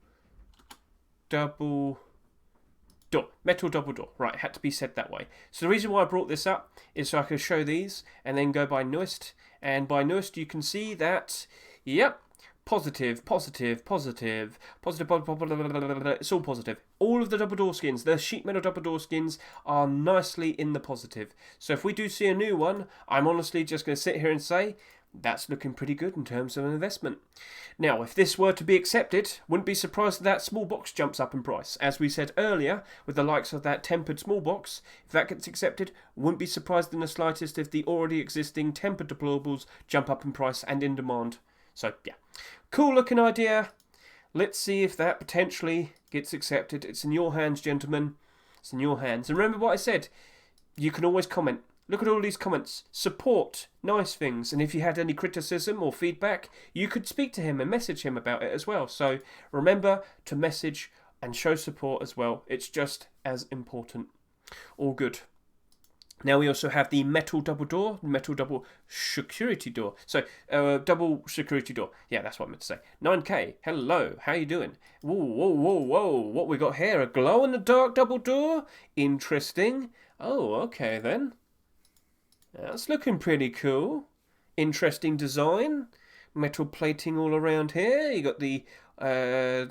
door. Metal double door. Right, had to be said that way. So the reason why I brought this up is so I can show these and then go by newest. And by newest you can see that, yep, positive. It's all positive. All of the double door skins, the sheet metal double door skins, are nicely in the positive. So if we do see a new one, I'm honestly just going to sit here and say, that's looking pretty good in terms of an investment. Now, if this were to be accepted, wouldn't be surprised that small box jumps up in price. As we said earlier, with the likes of that tempered small box, if that gets accepted, wouldn't be surprised in the slightest if the already existing tempered deplorables jump up in price and in demand. So, yeah. Cool looking idea. Let's see if that potentially gets accepted. It's in your hands, gentlemen. It's in your hands. And remember what I said. You can always comment. Look at all these comments. Support. Nice things. And if you had any criticism or feedback, you could speak to him and message him about it as well. So remember to message and show support as well. It's just as important. All good. Now we also have the metal double door, metal double security door. So, double security door. Yeah, that's what I meant to say. 9K, hello, how you doing? Whoa. What we got here? A glow-in-the-dark double door? Interesting. Oh, okay then. That's looking pretty cool. Interesting design. Metal plating all around here. You got the, I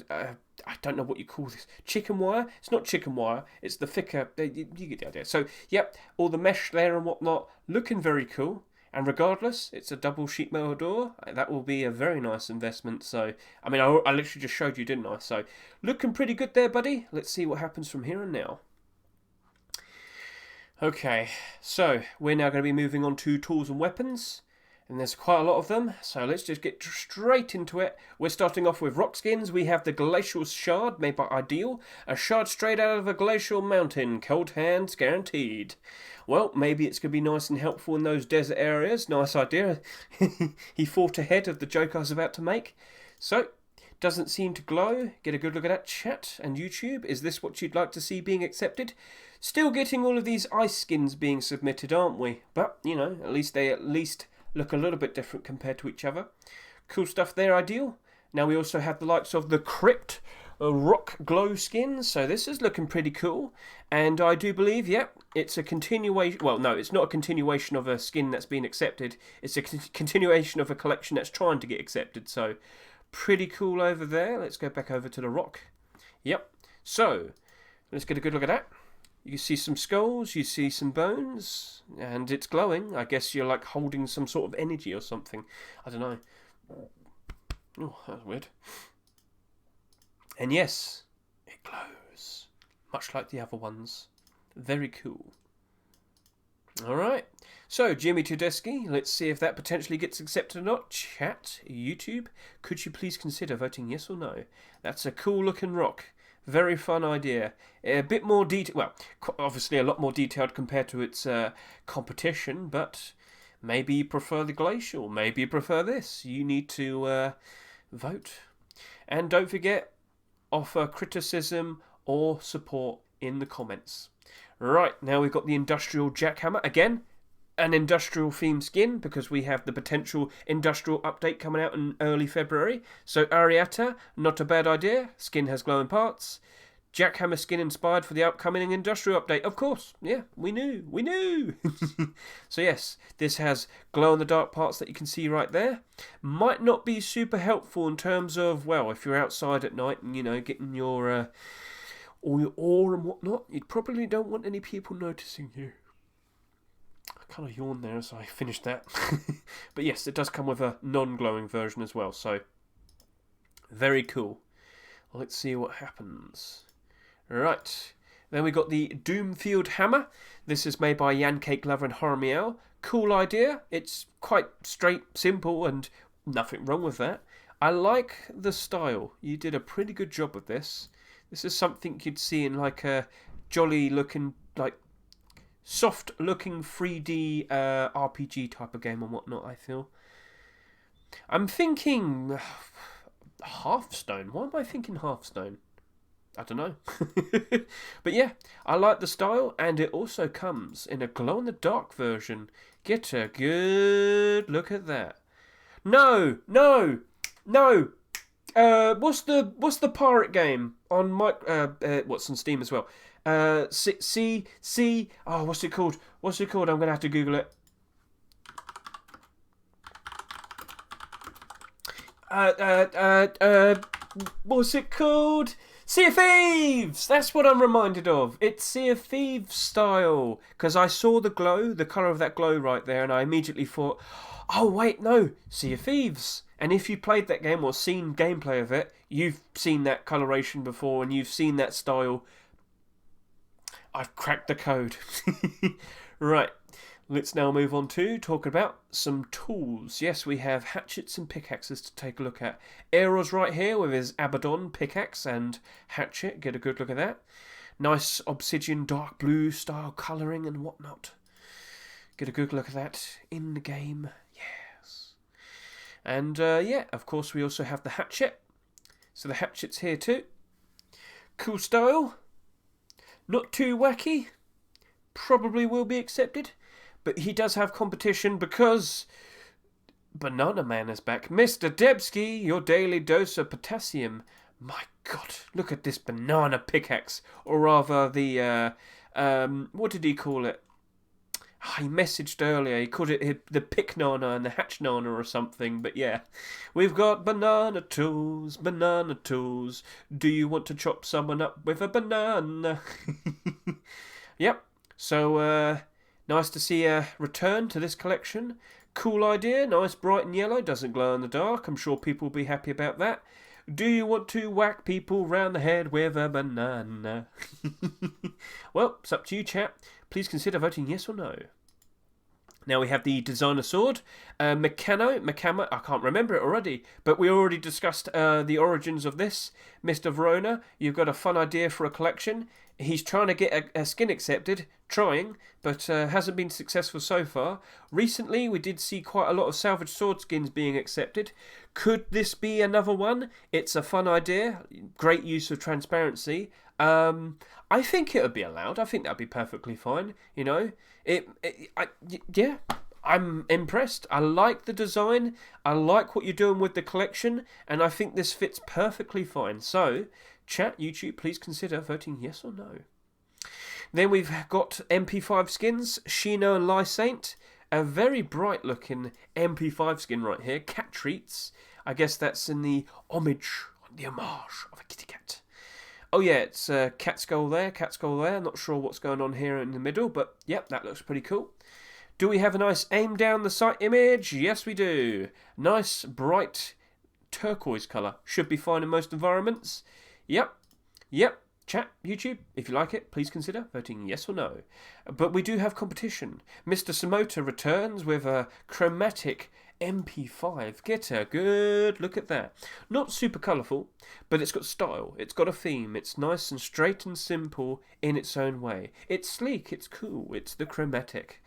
don't know what you call this. Chicken wire? It's not chicken wire. It's the thicker. You get the idea. So, yep, all the mesh there and whatnot. Looking very cool. And regardless, it's a double sheet metal door. That will be a very nice investment. So, I mean, I literally just showed you, didn't I? So, looking pretty good there, buddy. Let's see what happens from here and now. Okay, so we're now going to be moving on to tools and weapons. And there's quite a lot of them, so let's just get straight into it. We're starting off with rock skins. We have the Glacial Shard made by Ideal. A shard straight out of a glacial mountain. Cold hands guaranteed. Well, maybe it's going to be nice and helpful in those desert areas. Nice idea. He thought ahead of the joke I was about to make. So, doesn't seem to glow. Get a good look at that, chat and YouTube. Is this what you'd like to see being accepted? Still getting all of these ice skins being submitted, aren't we? But, you know, at least they look a little bit different compared to each other. Cool stuff there, Ideal. Now we also have the likes of the Crypt Rock Glow skins. So this is looking pretty cool. And I do believe, yep, it's a continuation. Well, no, it's not a continuation of a skin that's been accepted. It's a continuation of a collection that's trying to get accepted. So pretty cool over there. Let's go back over to the rock. Yep. So let's get a good look at that. You see some skulls, you see some bones, and it's glowing. I guess you're like holding some sort of energy or something. I don't know. Oh, that's weird. And yes, it glows. Much like the other ones. Very cool. Alright. So, Jimmy Tedeschi, let's see if that potentially gets accepted or not. Chat, YouTube, could you please consider voting yes or no? That's a cool looking rock. Very fun idea. A bit more detail. Well, obviously a lot more detailed compared to its competition, but maybe you prefer the glacial. Maybe you prefer this. You need to vote. And don't forget, offer criticism or support in the comments. Right, now we've got the industrial jackhammer. Again, an industrial themed skin because we have the potential industrial update coming out in early February. So Ariata, not a bad idea. Skin has glowing parts. Jackhammer skin inspired for the upcoming industrial update. Of course, yeah, we knew. So yes, this has glow in the dark parts that you can see right there. Might not be super helpful in terms of, well, if you're outside at night and, you know, getting your all your ore and whatnot, you probably don't want any people noticing you. I kind of yawned there as I finished that. But yes, it does come with a non-glowing version as well, so very cool. Let's see what happens. Right, then we got the Doomfield Hammer. This is made by Yancake Glover and Horror Meow. Cool idea. It's quite straight, simple, and nothing wrong with that. I like the style. You did a pretty good job with this. This is something you'd see in like a jolly looking, like soft looking 3D RPG type of game and whatnot, I feel. I'm thinking Hearthstone. Why am I thinking Hearthstone? I don't know. But yeah, I like the style, and it also comes in a glow-in-the-dark version. Get a good look at that. No! What's the pirate game on what's on Steam as well? Oh, what's it called? I'm gonna have to Google it. What's it called? Sea of Thieves! That's what I'm reminded of. It's Sea of Thieves style. Because I saw the glow, the colour of that glow right there, and I immediately thought, oh wait, no, Sea of Thieves. And if you played that game or seen gameplay of it, you've seen that coloration before and you've seen that style. I've cracked the code. Right. Let's now move on to talk about some tools. Yes, we have hatchets and pickaxes to take a look at. Eros right here with his Abaddon pickaxe and hatchet. Get a good look at that. Nice obsidian dark blue style colouring and whatnot. Get a good look at that in the game. Yes. And yeah, of course we also have the hatchet. So the hatchet's here too. Cool style. Not too wacky. Probably will be accepted. But he does have competition because Banana Man is back. Mr. Debsky, your daily dose of potassium. My God, look at this banana pickaxe. Or rather the, what did he call it? He messaged earlier. He called it the Pick Nana and the Hatch Nana or something. But yeah, we've got banana tools, banana tools. Do you want to chop someone up with a banana? Yep, so nice to see a return to this collection. Cool idea, nice bright and yellow, doesn't glow in the dark. I'm sure people will be happy about that. Do you want to whack people round the head with a banana? Well, it's up to you, chat. Please consider voting yes or no. Now we have the designer sword, Macama, I can't remember it already, but we already discussed the origins of this. Mr. Verona, you've got a fun idea for a collection. He's trying to get a skin accepted, but hasn't been successful so far. Recently, we did see quite a lot of salvaged sword skins being accepted. Could this be another one? It's a fun idea, great use of transparency. I think it would be allowed. I think that'd be perfectly fine. You know, yeah. I'm impressed. I like the design. I like what you're doing with the collection, and I think this fits perfectly fine. So, chat, YouTube, please consider voting yes or no. Then we've got MP5 skins, Shino and Lysaint. A very bright looking MP5 skin right here. Cat treats. I guess that's in the homage of a kitty cat. Oh yeah, it's cat skull there. Not sure what's going on here in the middle, but yep, that looks pretty cool. Do we have a nice aim down the sight image? Yes, we do. Nice, bright turquoise colour. Should be fine in most environments. Yep. Chat, YouTube, if you like it, please consider voting yes or no. But we do have competition. Mr. Samota returns with a chromatic MP5. Get a good look at that. Not super colourful, but it's got style. It's got a theme. It's nice and straight and simple in its own way. It's sleek. It's cool. It's the chromatic.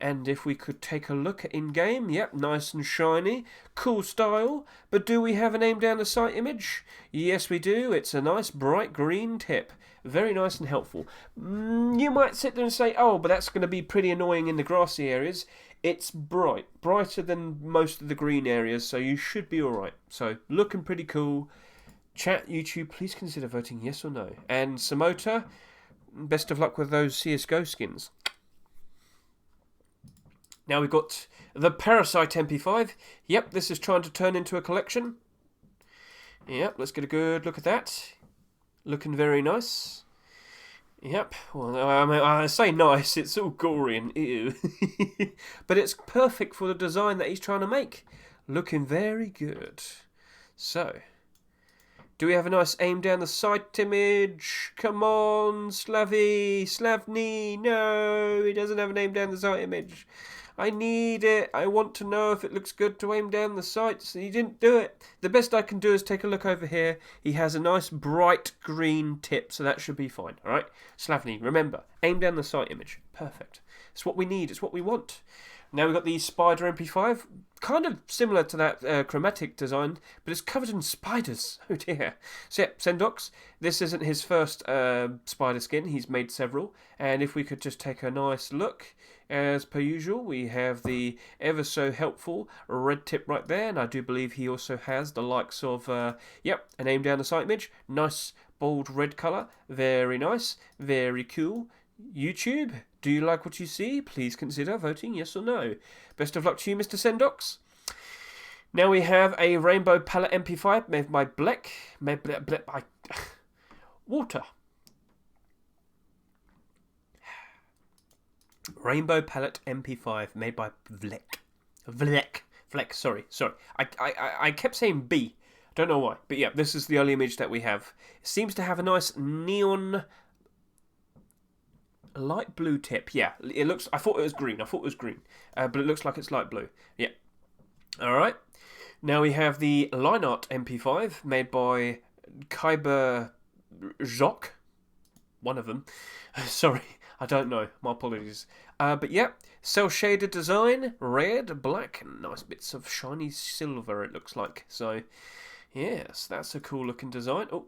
And if we could take a look at in-game, yep, nice and shiny, cool style. But do we have an aim down the sight image? Yes, we do. It's a nice bright green tip. Very nice and helpful. You might sit there and say, oh, but that's going to be pretty annoying in the grassy areas. It's bright, brighter than most of the green areas, so you should be alright. So, looking pretty cool. Chat, YouTube, please consider voting yes or no. And Samota, best of luck with those CSGO skins. Now we've got the Parasite MP5. Yep, this is trying to turn into a collection. Yep, let's get a good look at that. Looking very nice. Yep. Well, I mean, I say nice. It's all gory and ew, but it's perfect for the design that he's trying to make. Looking very good. So, do we have a nice aim down the sight image? Come on, Slavny. No, he doesn't have an aim down the sight image. I need it. I want to know if it looks good to aim down the sights. He didn't do it. The best I can do is take a look over here. He has a nice bright green tip, so that should be fine. All right, Slavny, remember, aim down the sight image. Perfect. It's what we need. It's what we want. Now we've got the Spider MP5, kind of similar to that chromatic design, but it's covered in spiders. Oh dear. So yeah, Sendox, this isn't his first spider skin, he's made several, and if we could just take a nice look, as per usual, we have the ever so helpful red tip right there, and I do believe he also has the likes of, an aim down the sight image, nice bold red colour, very nice, very cool. YouTube, do you like what you see? Please consider voting yes or no. Best of luck to you, Mr. Sendox. Now we have a Rainbow Palette MP5 made by Bleck. Water. Rainbow Palette MP5 made by Vleck. Sorry. I kept saying B. Don't know why. But yeah, this is the only image that we have. It seems to have a nice neon light blue tip. Yeah, it looks. I thought it was green. But it looks like it's light blue. Yeah. All right. Now we have the line art MP5 made by Kyber Jock. One of them. Sorry, I don't know. My apologies. But yeah, cell shaded design, red, black, and nice bits of shiny silver. It looks like. So, yes, that's a cool looking design. Oh,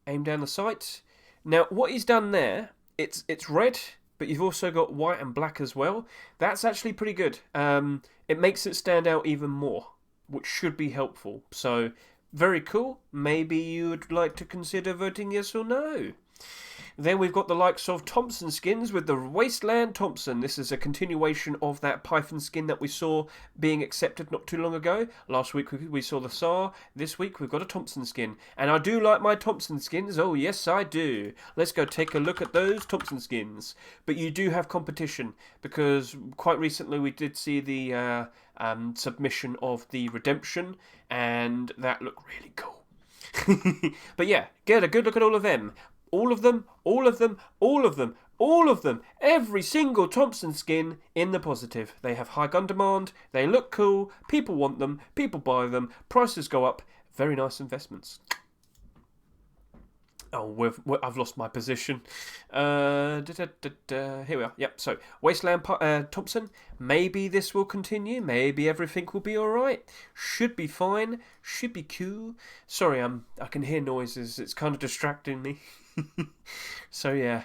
aim down the sight. Now, what he's done there. It's red, but you've also got white and black as well. That's actually pretty good. It makes it stand out even more, which should be helpful. So, very cool. Maybe you would like to consider voting yes or no. Then we've got the likes of Thompson skins with the Wasteland Thompson. This is a continuation of that Python skin that we saw being accepted not too long ago. Last week we saw the SAR. This week we've got a Thompson skin. And I do like my Thompson skins. Oh, yes, I do. Let's go take a look at those Thompson skins. But you do have competition because quite recently we did see the submission of the Redemption, and that looked really cool. But yeah, get a good look at all of them. All of them. Every single Thompson skin in the positive. They have high gun demand. They look cool. People want them. People buy them. Prices go up. Very nice investments. Oh, I've lost my position. Here we are. Yep. So Wasteland Thompson. Maybe this will continue. Maybe everything will be all right. Should be fine. Should be cool. Sorry, I can hear noises. It's kind of distracting me. So yeah.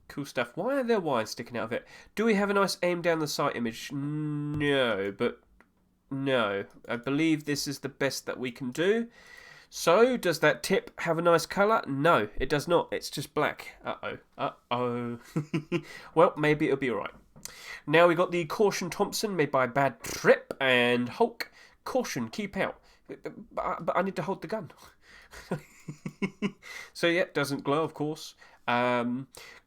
Cool stuff. Why are there wires sticking out of it? Do we have a nice aim down the sight image? No, but no. I believe this is the best that we can do. So, does that tip have a nice colour? No, it does not. It's just black. Uh-oh. Well, maybe it'll be alright. Now we got the Caution Thompson made by Bad Trip and Hulk. Caution, keep out. But I need to hold the gun. So yeah, doesn't glow, of course.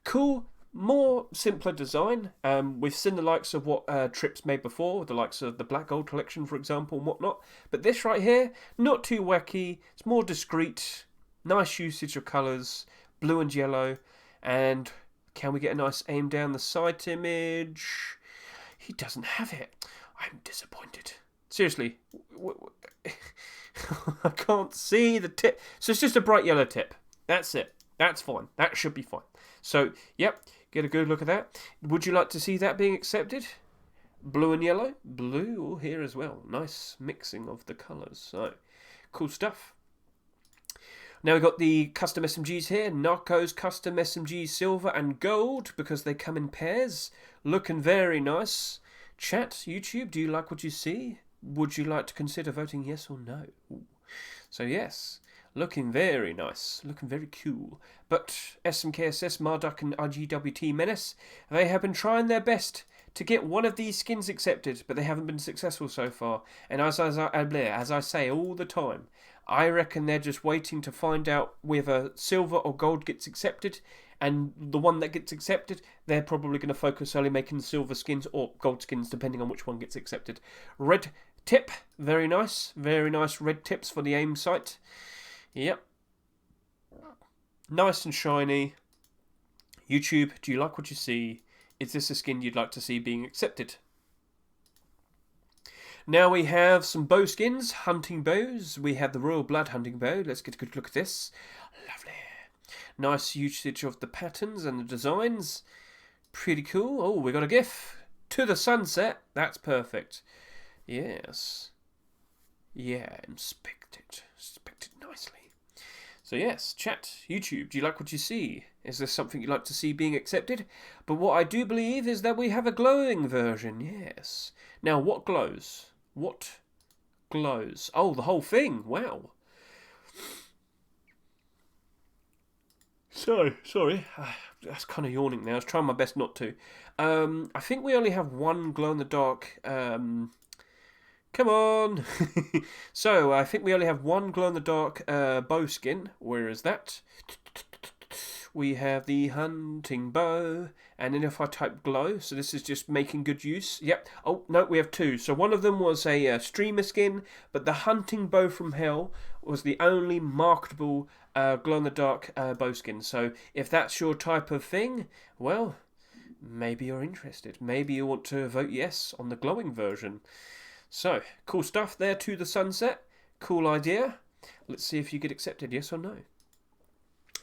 Cool, more simpler design. We've seen the likes of what Trips made before, the likes of the Black Gold collection, for example, and whatnot. But this right here, not too wacky. It's more discreet. Nice usage of colours, blue and yellow. And can we get a nice aim down the sight image? He doesn't have it. I'm disappointed. Seriously. I can't see the tip. So it's just a bright yellow tip. That's it. That's fine. That should be fine. So, yep, get a good look at that. Would you like to see that being accepted? Blue and yellow. Blue here as well. Nice mixing of the colours. So, cool stuff. Now we've got the custom SMGs here. Narcos Custom SMG Silver and Gold, because they come in pairs. Looking very nice. Chat, YouTube, do you like what you see? Would you like to consider voting yes or no? Ooh. So yes, looking very nice, looking very cool. But SMKSS, Marduk and RGWT Menace, they have been trying their best to get one of these skins accepted, but they haven't been successful so far. And as I say all the time, I reckon they're just waiting to find out whether silver or gold gets accepted, and the one that gets accepted, they're probably going to focus only making silver skins or gold skins, depending on which one gets accepted. Red tip, very nice red tips for the aim sight. Yep. Nice and shiny. YouTube, do you like what you see? Is this a skin you'd like to see being accepted? Now we have some bow skins, hunting bows. We have the Royal Blood hunting bow. Let's get a good look at this. Lovely. Nice usage of the patterns and the designs. Pretty cool. Oh, we got a GIF. To the sunset. That's perfect. Yes. Yeah, inspect it. Inspect it nicely. So yes, chat, YouTube, do you like what you see? Is this something you'd like to see being accepted? But what I do believe is that we have a glowing version, yes. Now, what glows? What glows? Oh, the whole thing. Wow. Sorry. That's kind of yawning now. I was trying my best not to. I think we only have one glow-in-the-dark... Come on! So, I think we only have one glow-in-the-dark bow skin. Where is that? We have the hunting bow. And then if I type glow, so this is just making good use. Yep. Oh, no, we have two. So one of them was a streamer skin, but the hunting bow from hell was the only marketable glow-in-the-dark bow skin. So if that's your type of thing, well, maybe you're interested. Maybe you want to vote yes on the glowing version. So, cool stuff there, to the sunset. Cool idea. Let's see if you get accepted, yes or no.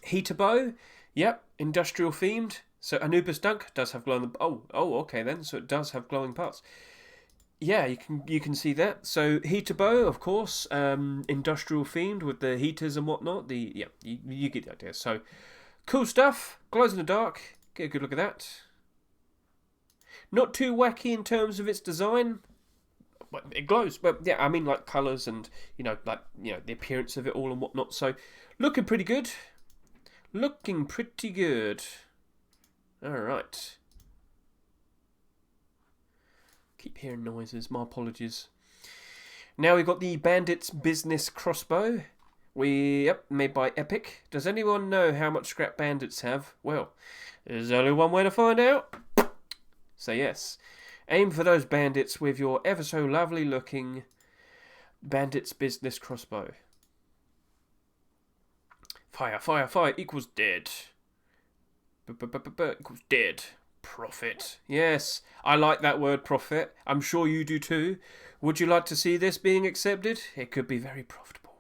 Heater bow. Yep, industrial themed. So Anubis Dunk does have glowing... Oh, okay then. So it does have glowing parts. Yeah, you can see that. So heater bow, of course, industrial themed with the heaters and whatnot. You get the idea. So cool stuff. Glows in the dark. Get a good look at that. Not too wacky in terms of its design. It glows, but yeah, I mean like colours and the appearance of it all and whatnot. So looking pretty good. Looking pretty good. All right. Keep hearing noises. My apologies. Now we've got the Bandit's Business Crossbow. Made by Epic. Does anyone know how much scrap bandits have? Well, there's only one way to find out. So yes. Aim for those bandits with your ever so lovely looking Bandit's Business Crossbow. Fire, fire, fire equals dead. Equals dead. Profit. Yes, I like that word profit. I'm sure you do too. Would you like to see this being accepted? It could be very profitable.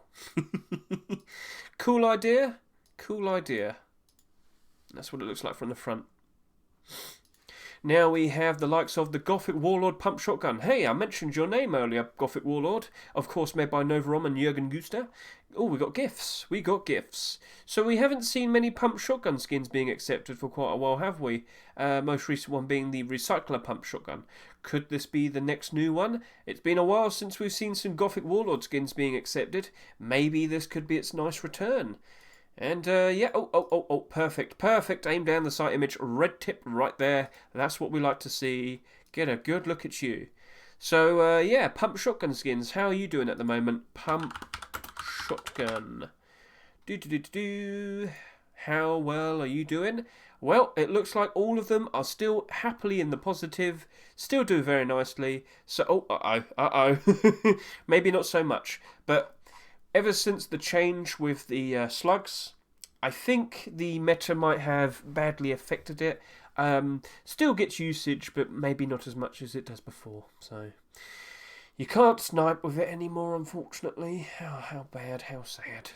Cool idea. Cool idea. That's what it looks like from the front. Now we have the likes of the Gothic Warlord pump shotgun. Hey, I mentioned your name earlier, Gothic Warlord. Of course, made by Novarom and Jürgen Guster. Oh, we got gifts. We got gifts. So we haven't seen many pump shotgun skins being accepted for quite a while, have we? Most recent one being the Recycler pump shotgun. Could this be the next new one? It's been a while since we've seen some Gothic Warlord skins being accepted. Maybe this could be its nice return. And, yeah, perfect. Aim down the sight image, red tip right there. That's what we like to see. Get a good look at you. So, yeah, pump shotgun skins. How are you doing at the moment? Pump shotgun. How well are you doing? Well, it looks like all of them are still happily in the positive. Still do very nicely. So, maybe not so much. But ever since the change with the slugs, I think the meta might have badly affected it. Still gets usage, but maybe not as much as it does before. So you can't snipe with it anymore, unfortunately. How bad, how sad.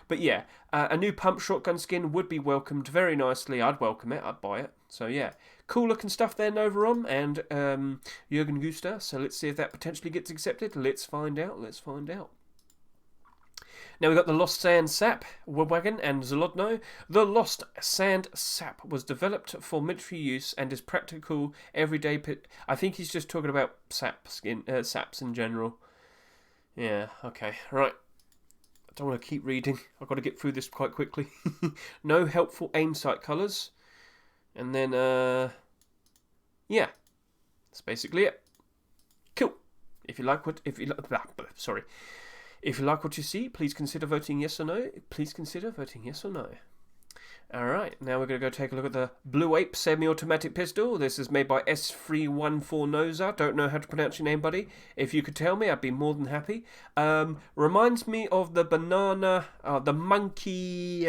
But yeah, a new pump shotgun skin would be welcomed very nicely. I'd welcome it. I'd buy it. So yeah, cool looking stuff there, Novarom and Jürgen Guster. So let's see if that potentially gets accepted. Let's find out. Now we've got the Lost Sand Sap, Wagon and Zolodno. The Lost Sand Sap was developed for military use and is practical everyday. I think he's just talking about saps in general. Yeah, okay, right. I don't want to keep reading. I've got to get through this quite quickly. No helpful aim sight colours. And then, yeah, that's basically it. Cool. If you like If you like what you see, please consider voting yes or no. Please consider voting yes or no. Alright, now we're going to go take a look at the Blue Ape semi-automatic pistol. This is made by S314 Noza. Don't know how to pronounce your name, buddy. If you could tell me, I'd be more than happy. Reminds me of the banana, the monkey,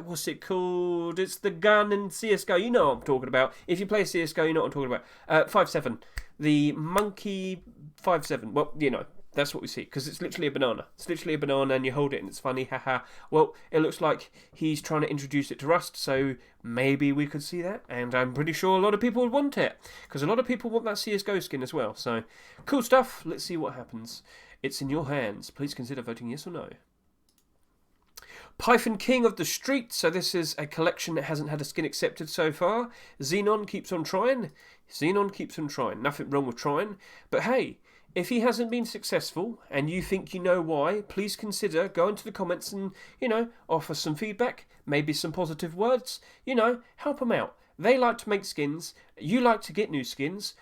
what's it called? It's the gun in CSGO. You know what I'm talking about. If you play CSGO, you know what I'm talking about. 5.7. The monkey 5.7. Well, you know. That's what we see, because it's literally a banana. It's literally a banana, and you hold it, and it's funny, haha. Well, it looks like he's trying to introduce it to Rust, so maybe we could see that, and I'm pretty sure a lot of people would want it, because a lot of people want that CSGO skin as well, so cool stuff. Let's see what happens. It's in your hands. Please consider voting yes or no. Python King of the Street. So this is a collection that hasn't had a skin accepted so far. Xenon keeps on trying. Xenon keeps on trying. Nothing wrong with trying, but hey, if he hasn't been successful and you think you know why, please consider going to the comments and, you know, offer some feedback, maybe some positive words, you know, help them out. They like to make skins, you like to get new skins,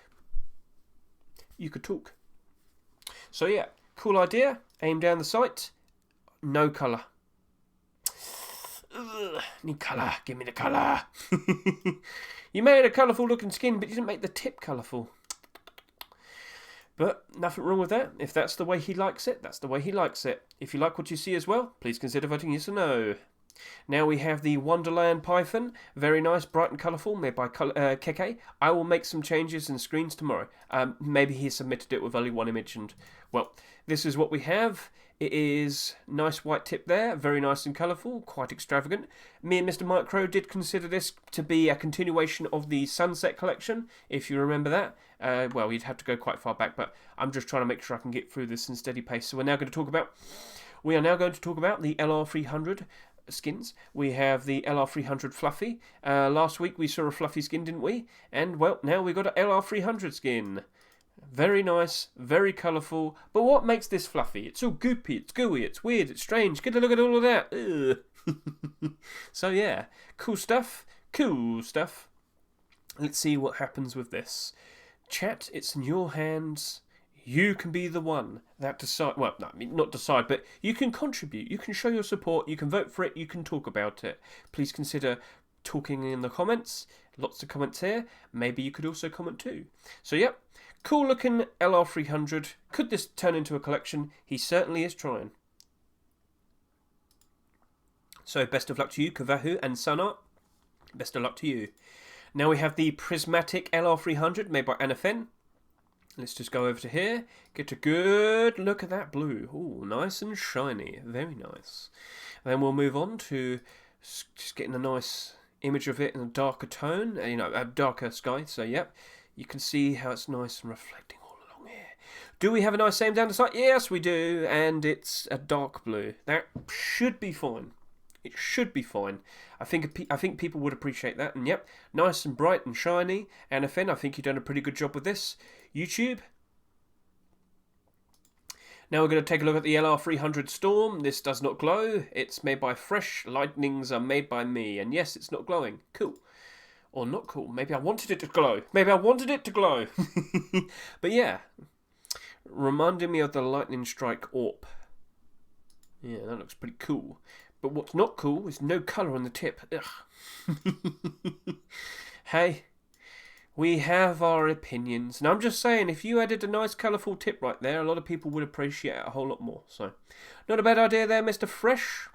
you could talk. So yeah, cool idea, aim down the sight, no colour. Ugh, need colour, give me the colour. You made a colourful looking skin, but you didn't make the tip colourful. But nothing wrong with that. If that's the way he likes it, that's the way he likes it. If you like what you see as well, please consider voting yes or no. Now we have the Wonderland Python. Very nice, bright and colourful, made by Keke. I will make some changes in screens tomorrow. Maybe he submitted it with only one image, and, well, this is what we have. It is nice white tip there, very nice and colourful, quite extravagant. Me and Mr. Micro did consider this to be a continuation of the Sunset collection, if you remember that. Well, you'd have to go quite far back, but I'm just trying to make sure I can get through this in steady pace. So we are now going to talk about the LR300 skins. We have the LR300 Fluffy. Last week we saw a Fluffy skin, didn't we? And, well, now we've got an LR300 skin. Very nice, very colourful. But what makes this fluffy? It's all goopy, it's gooey, it's weird, it's strange. Get a look at all of that. So yeah, cool stuff, cool stuff. Let's see what happens with this. Chat, it's in your hands. You can be the one that decide. Well, no, I mean, not decide, but you can contribute. You can show your support. You can vote for it. You can talk about it. Please consider talking in the comments. Lots of comments here. Maybe you could also comment too. So yep. Cool looking LR300. Could this turn into a collection? He certainly is trying. So best of luck to you, Kavahu and Sunart. Best of luck to you. Now we have the Prismatic LR300 made by Anafen. Let's just go over to here. Get a good look at that blue. Ooh, nice and shiny. Very nice. Then we'll move on to just getting a nice image of it in a darker tone. You know, a darker sky. So yep. You can see how it's nice and reflecting all along here. Do we have a nice aim down the sight? Yes, we do. And it's a dark blue. That should be fine. It should be fine. I think people would appreciate that. And yep, nice and bright and shiny. And I think you've done a pretty good job with this. YouTube. Now we're going to take a look at the LR300 Storm. This does not glow. It's made by Fresh. Lightnings are made by me. And yes, it's not glowing. Cool. Or not cool. Maybe I wanted it to glow. Maybe I wanted it to glow. But yeah. Reminding me of the Lightning Strike AWP. Yeah, that looks pretty cool. But what's not cool is no colour on the tip. Ugh. Hey, we have our opinions. And I'm just saying, if you added a nice colourful tip right there, a lot of people would appreciate it a whole lot more. So, not a bad idea there, Mr. Fresh.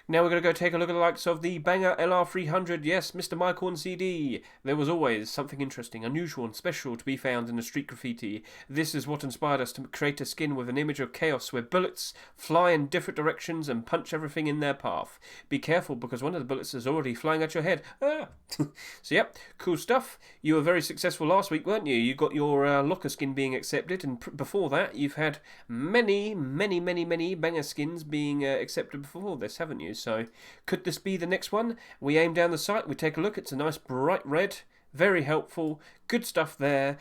Now we're going to go take a look at the likes of the Banger LR300. Yes, Mr. Michael and CD. There was always something interesting, unusual and special to be found in the street graffiti. This is what inspired us to create a skin with an image of chaos where bullets fly in different directions and punch everything in their path. Be careful because one of the bullets is already flying at your head. Ah. So yep, cool stuff. You were very successful last week, weren't you? You got your locker skin being accepted, and before that you've had many Banger skins being accepted before this, haven't you? So, could this be the next one? We aim down the sight, we take a look. It's a nice bright red, very helpful, good stuff there.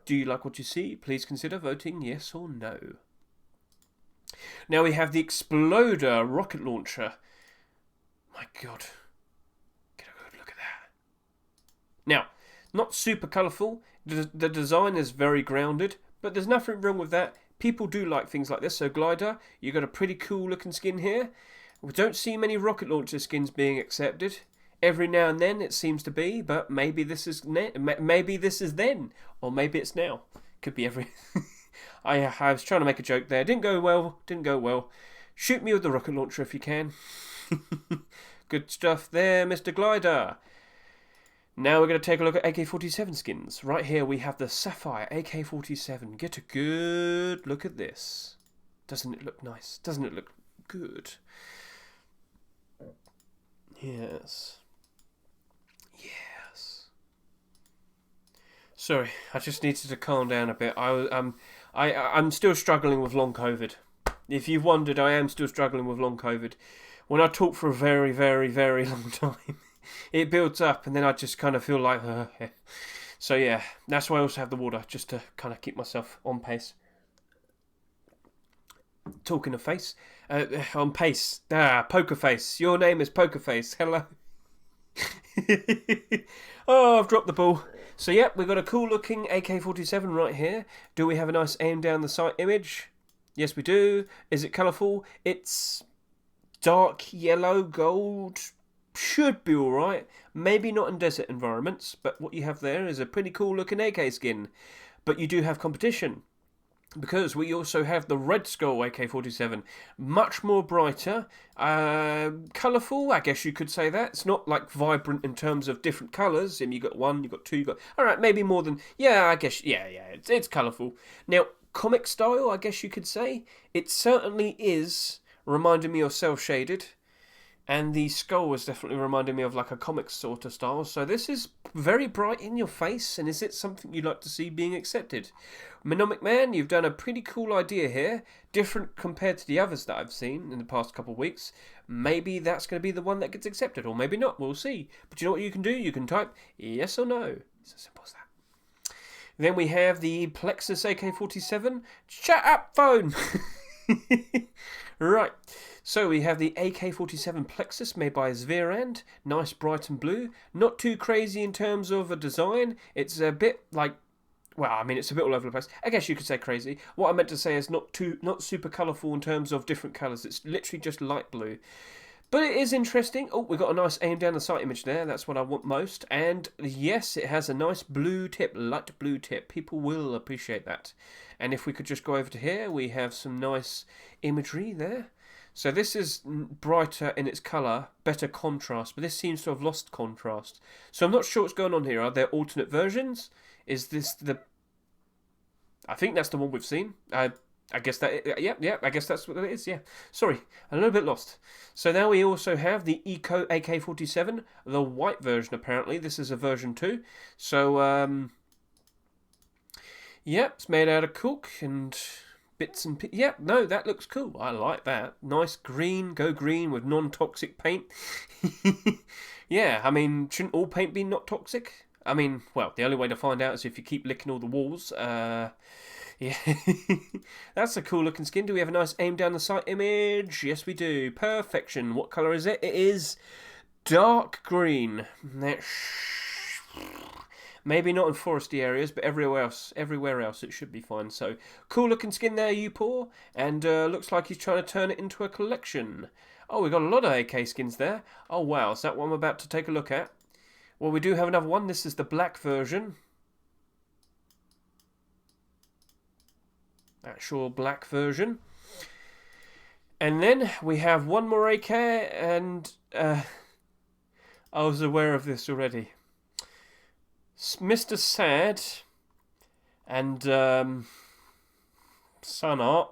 Do you like what you see? Please consider voting yes or no. Now we have the Exploder rocket launcher. My God, get a good look at that. Now, not super colourful. The design is very grounded, but there's nothing wrong with that. People do like things like this. So Glider, you got a pretty cool looking skin here. We don't see many rocket launcher skins being accepted. Every now and then it seems to be, but maybe this is maybe this is then, or maybe it's now. Could be every. I was trying to make a joke there. Didn't go well. Shoot me with the rocket launcher if you can. Good stuff there, Mr. Glider. Now we're going to take a look at AK-47 skins. Right here we have the Sapphire AK-47. Get a good look at this. Doesn't it look nice? Doesn't it look good? Yes. Sorry, I just needed to calm down a bit. I'm still struggling with long COVID. If you've wondered, I am still struggling with long COVID. When I talk for a very, very, very long time, it builds up, and then I just kind of feel like, So yeah, that's why I also have the water, just to kind of keep myself on pace. Talking of face, on pace. Poker Face. Your name is Poker Face. Hello. Oh, I've dropped the ball. So yep, we've got a cool looking AK-47 right here. Do we have a nice aim down the sight image? Yes, we do. Is it colourful? It's dark yellow, gold. Should be alright. Maybe not in desert environments, but what you have there is a pretty cool looking AK skin. But you do have competition, because we also have the Red Skull AK-47. Much more brighter. Colourful, I guess you could say that. It's not like vibrant in terms of different colours. And you got one, you got two, you got... Alright, maybe more than... Yeah, I guess... Yeah, it's colourful. Now, comic style, I guess you could say. It certainly is reminding me of cel-shaded. And the skull was definitely reminding me of like a comic sort of style. So this is very bright in your face. And is it something you'd like to see being accepted? Mnemonic Man, you've done a pretty cool idea here. Different compared to the others that I've seen in the past couple of weeks. Maybe that's going to be the one that gets accepted. Or maybe not. We'll see. But you know what you can do? You can type yes or no. It's as simple as that. Then we have the Plexus AK-47. Shut up, phone! Right. So we have the AK-47 Plexus made by Zverand. Nice bright and blue. Not too crazy in terms of a design. It's a bit like... Well, I mean, it's a bit all over the place. I guess you could say crazy. What I meant to say is not super colourful in terms of different colours. It's literally just light blue. But it is interesting. Oh, we've got a nice aim down the sight image there. That's what I want most. And yes, it has a nice blue tip, light blue tip. People will appreciate that. And if we could just go over to here, we have some nice imagery there. So this is brighter in its colour, better contrast, but this seems to have lost contrast. So I'm not sure what's going on here. Are there alternate versions? Is this the... I think that's the one we've seen. I guess that... Yeah, I guess that's what it is, yeah. Sorry, a little bit lost. So now we also have the Eco AK-47, the white version apparently. This is a version 2. So, yep, it's made out of cork and... bits and yeah, no, that looks cool. I like that. Nice green, go green with non-toxic paint. Yeah, I mean, shouldn't all paint be not toxic? I mean, well, the only way to find out is if you keep licking all the walls. Yeah, that's a cool looking skin. Do we have a nice aim down the sight image? Yes, we do. Perfection. What colour is it? It is dark green. Maybe not in foresty areas, but everywhere else it should be fine. So, cool looking skin there, you poor. And looks like he's trying to turn it into a collection. Oh, we've got a lot of AK skins there. Oh, wow. Is that what I'm about to take a look at? Well, we do have another one. This is the black version. Actual black version. And then we have one more AK, and I was aware of this already. Mr. Sad and Sun Art.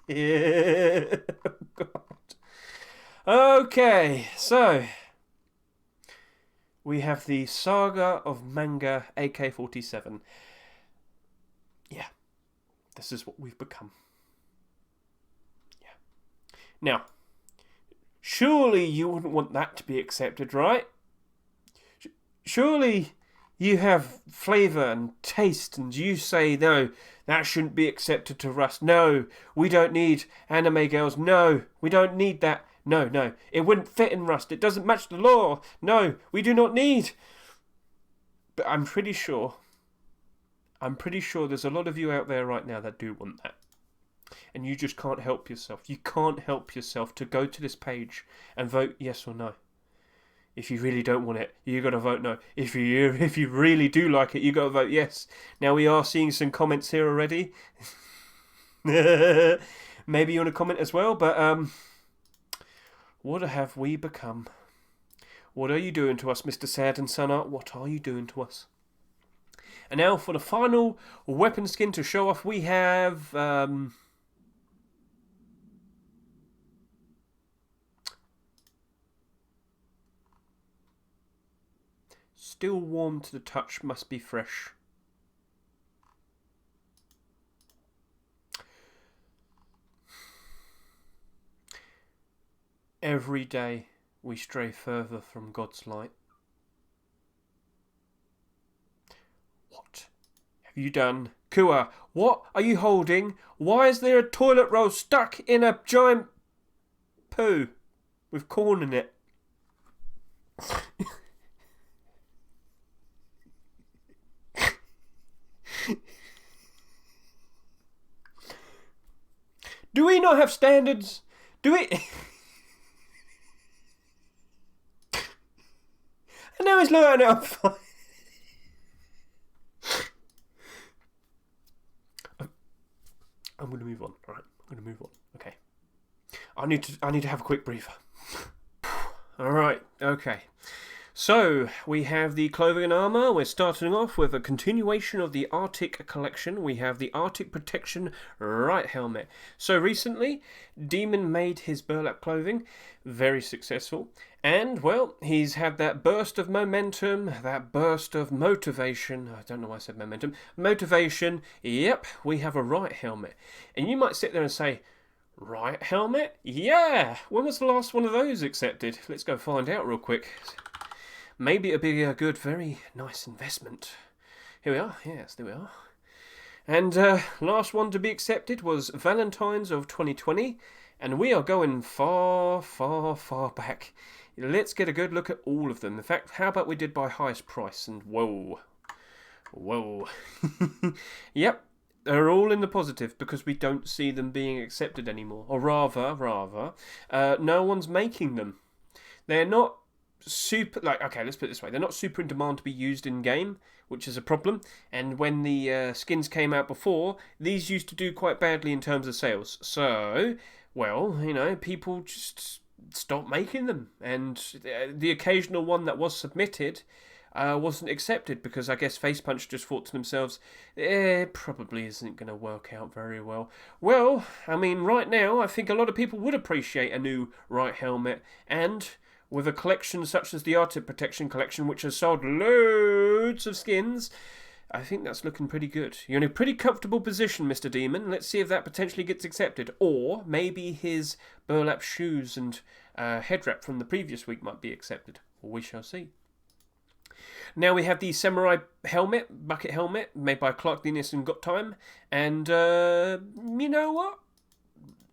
Yeah. God. Okay, so we have the Saga of Manga AK-47. Yeah, this is what we've become. Yeah. Now, surely you wouldn't want that to be accepted, right? Surely you have flavour and taste and you say, no, that shouldn't be accepted to Rust. No, we don't need anime girls. No, we don't need that. No, it wouldn't fit in Rust. It doesn't match the law. No, we do not need. But I'm pretty sure I'm pretty sure there's a lot of you out there right now that do want that. And you just can't help yourself. You can't help yourself to go to this page and vote yes or no. If you really don't want it, you got to vote no. If you really do like it, you got to vote yes. Now we are seeing some comments here already. Maybe you want to comment as well, but what have we become? What are you doing to us, Mr. Sad and Sun Art? What are you doing to us? And now for the final weapon skin to show off, we have still warm to the touch, must be fresh. Every day we stray further from God's light. What have you done? Kua, what are you holding? Why is there a toilet roll stuck in a giant poo with corn in it? Do we not have standards? Do we... And now he's learning out. I'm going to move on. All right, I'm going to move on. Okay. I need to have a quick breather. All right. Okay. So we have the clothing and armor. We're starting off with a continuation of the Arctic collection. We have the Arctic Protection Riot helmet. So recently, Demon made his burlap clothing, very successful, and well, he's had that burst of momentum, that burst of motivation. I don't know why I said momentum. Motivation. Yep, we have a Riot helmet, and you might sit there and say, Riot helmet? Yeah. When was the last one of those accepted? Let's go find out real quick. Maybe it'll be a good, very nice investment. Here we are. Yes, there we are. And last one to be accepted was Valentine's of 2020. And we are going far, far, far back. Let's get a good look at all of them. In fact, how about we did by highest price? And whoa. Whoa. Yep. They're all in the positive because we don't see them being accepted anymore. Or rather, no one's making them. They're not super, like, okay, let's put it this way, they're not super in demand to be used in game, which is a problem. And when the skins came out before, these used to do quite badly in terms of sales. So, well, you know, people just stopped making them, and the occasional one that was submitted wasn't accepted because I guess Facepunch just thought to themselves, it probably isn't going to work out very well. Well, I mean, right now I think a lot of people would appreciate a new Riot helmet, and with a collection such as the Arctic Protection Collection, which has sold loads of skins, I think that's looking pretty good. You're in a pretty comfortable position, Mr. Demon. Let's see if that potentially gets accepted. Or maybe his burlap shoes and head wrap from the previous week might be accepted. We shall see. Now we have the Samurai helmet, bucket helmet, made by Clark Linus and Got Time. And you know what?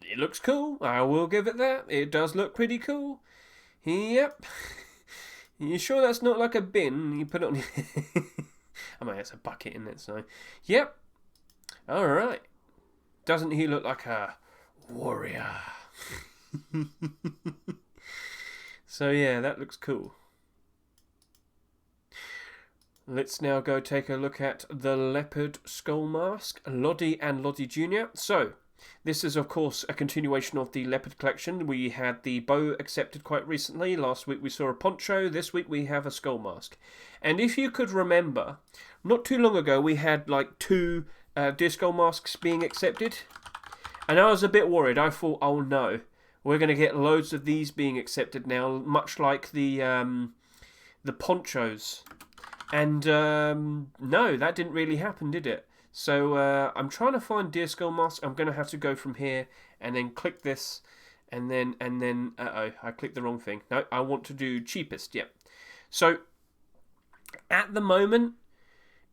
It looks cool. I will give it that. It does look pretty cool. Yep. You sure that's not like a bin? You put it on... I mean, it's a bucket, isn't it? So, yep. Alright. Doesn't he look like a warrior? So, yeah, that looks cool. Let's now go take a look at the Leopard Skull Mask, Lodi and Lodi Jr. So, this is, of course, a continuation of the Leopard collection. We had the bow accepted quite recently. Last week we saw a poncho. This week we have a skull mask. And if you could remember, not too long ago we had like 2 deer skull masks being accepted. And I was a bit worried. I thought, oh no, we're going to get loads of these being accepted now, much like the ponchos. And no, that didn't really happen, did it? So I'm trying to find deer skull mask. I'm going to have to go from here and then click this, and then uh-oh, I clicked the wrong thing. No, I want to do cheapest. Yep. So at the moment,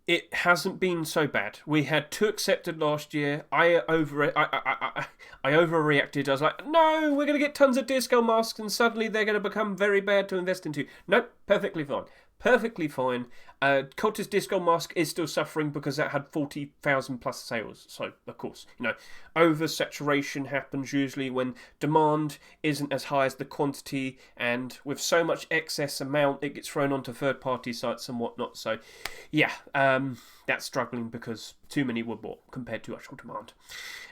it hasn't been so bad. We had 2 accepted last year. I overreacted. I was like, no, we're going to get tons of deer skull masks, and suddenly they're going to become very bad to invest into. Nope, perfectly fine. Perfectly fine. Cultist Disco Mask is still suffering because that had 40,000 plus sales. So, of course, oversaturation happens usually when demand isn't as high as the quantity, and with so much excess amount, it gets thrown onto third-party sites and whatnot. So, yeah, that's struggling because too many were bought compared to actual demand.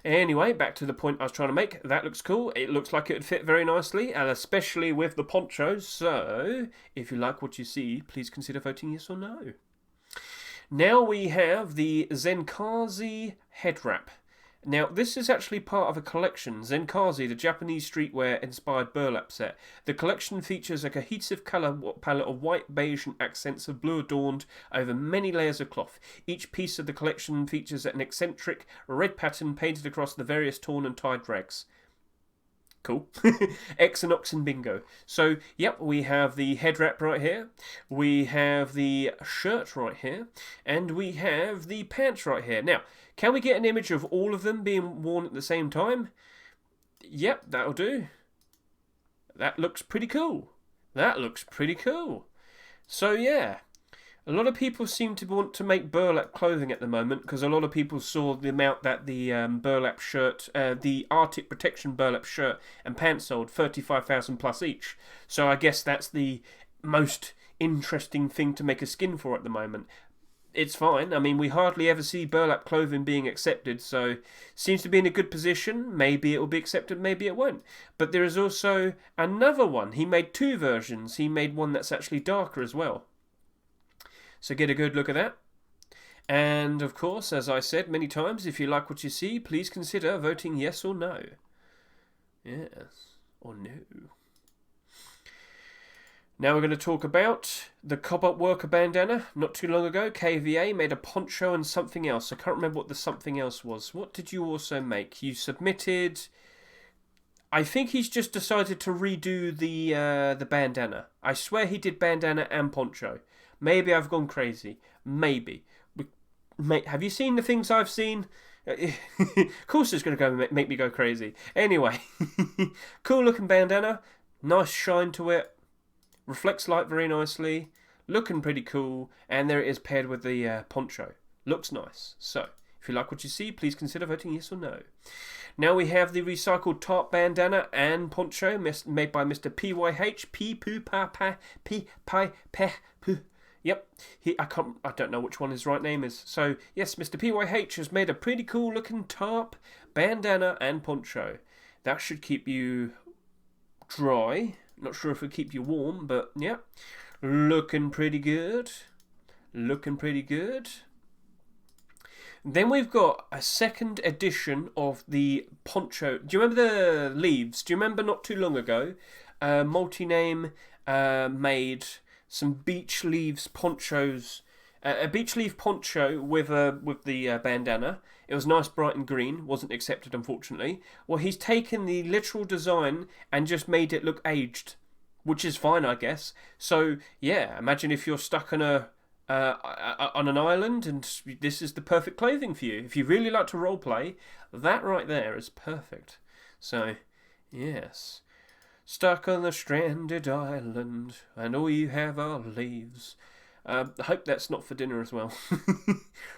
Anyway, back to the point I was trying to make. That looks cool. It looks like it would fit very nicely, and especially with the ponchos. So, if you like what you see, please consider voting yes or no. Now we have the Zenkaze head wrap. Now, this is actually part of a collection, Zenkaze, the Japanese streetwear-inspired burlap set. The collection features a cohesive colour palette of white, beige and accents of blue adorned over many layers of cloth. Each piece of the collection features an eccentric red pattern painted across the various torn and tied rags. Cool. X and Ox and bingo. So, yep, we have the head wrap right here. We have the shirt right here. And we have the pants right here. Now, can we get an image of all of them being worn at the same time? Yep, that'll do. That looks pretty cool. That looks pretty cool. So, yeah. A lot of people seem to want to make burlap clothing at the moment because a lot of people saw the amount that the burlap shirt, the Arctic Protection burlap shirt and pants sold, 35,000 plus each. So I guess that's the most interesting thing to make a skin for at the moment. It's fine. I mean, we hardly ever see burlap clothing being accepted, so seems to be in a good position. Maybe it will be accepted, maybe it won't. But there is also another one. He made two versions. He made one that's actually darker as well. So get a good look at that. And, of course, as I said many times, if you like what you see, please consider voting yes or no. Yes or no. Now we're going to talk about the Cobalt Worker bandana. Not too long ago, KVA made a poncho and something else. I can't remember what the something else was. What did you also make? You submitted... I think he's just decided to redo the bandana. I swear he did bandana and poncho. Maybe I've gone crazy. Maybe. Have you seen the things I've seen? Of course it's going to go make me go crazy. Anyway. Cool looking bandana. Nice shine to it. Reflects light very nicely. Looking pretty cool. And there it is paired with the poncho. Looks nice. So, if you like what you see, please consider voting yes or no. Now we have the recycled tarp bandana and poncho made by Mr. PYH. Yep, I don't know which one his right name is. So, yes, Mr. PYH has made a pretty cool looking tarp, bandana and poncho. That should keep you dry. Not sure if it'll keep you warm, but yeah. Looking pretty good. Looking pretty good. Then we've got a second edition of the poncho. Do you remember the leaves? Do you remember not too long ago, Multi-Name made some beach leaves ponchos, a beach leaf poncho with the bandana. It was nice, bright and green. Wasn't accepted, unfortunately. Well, he's taken the literal design and just made it look aged, which is fine, I guess. So yeah, imagine if you're stuck on on an island and this is the perfect clothing for you. If you really like to roleplay, that right there is perfect. So yes. Stuck on a stranded island, and all you have are leaves. I hope that's not for dinner as well.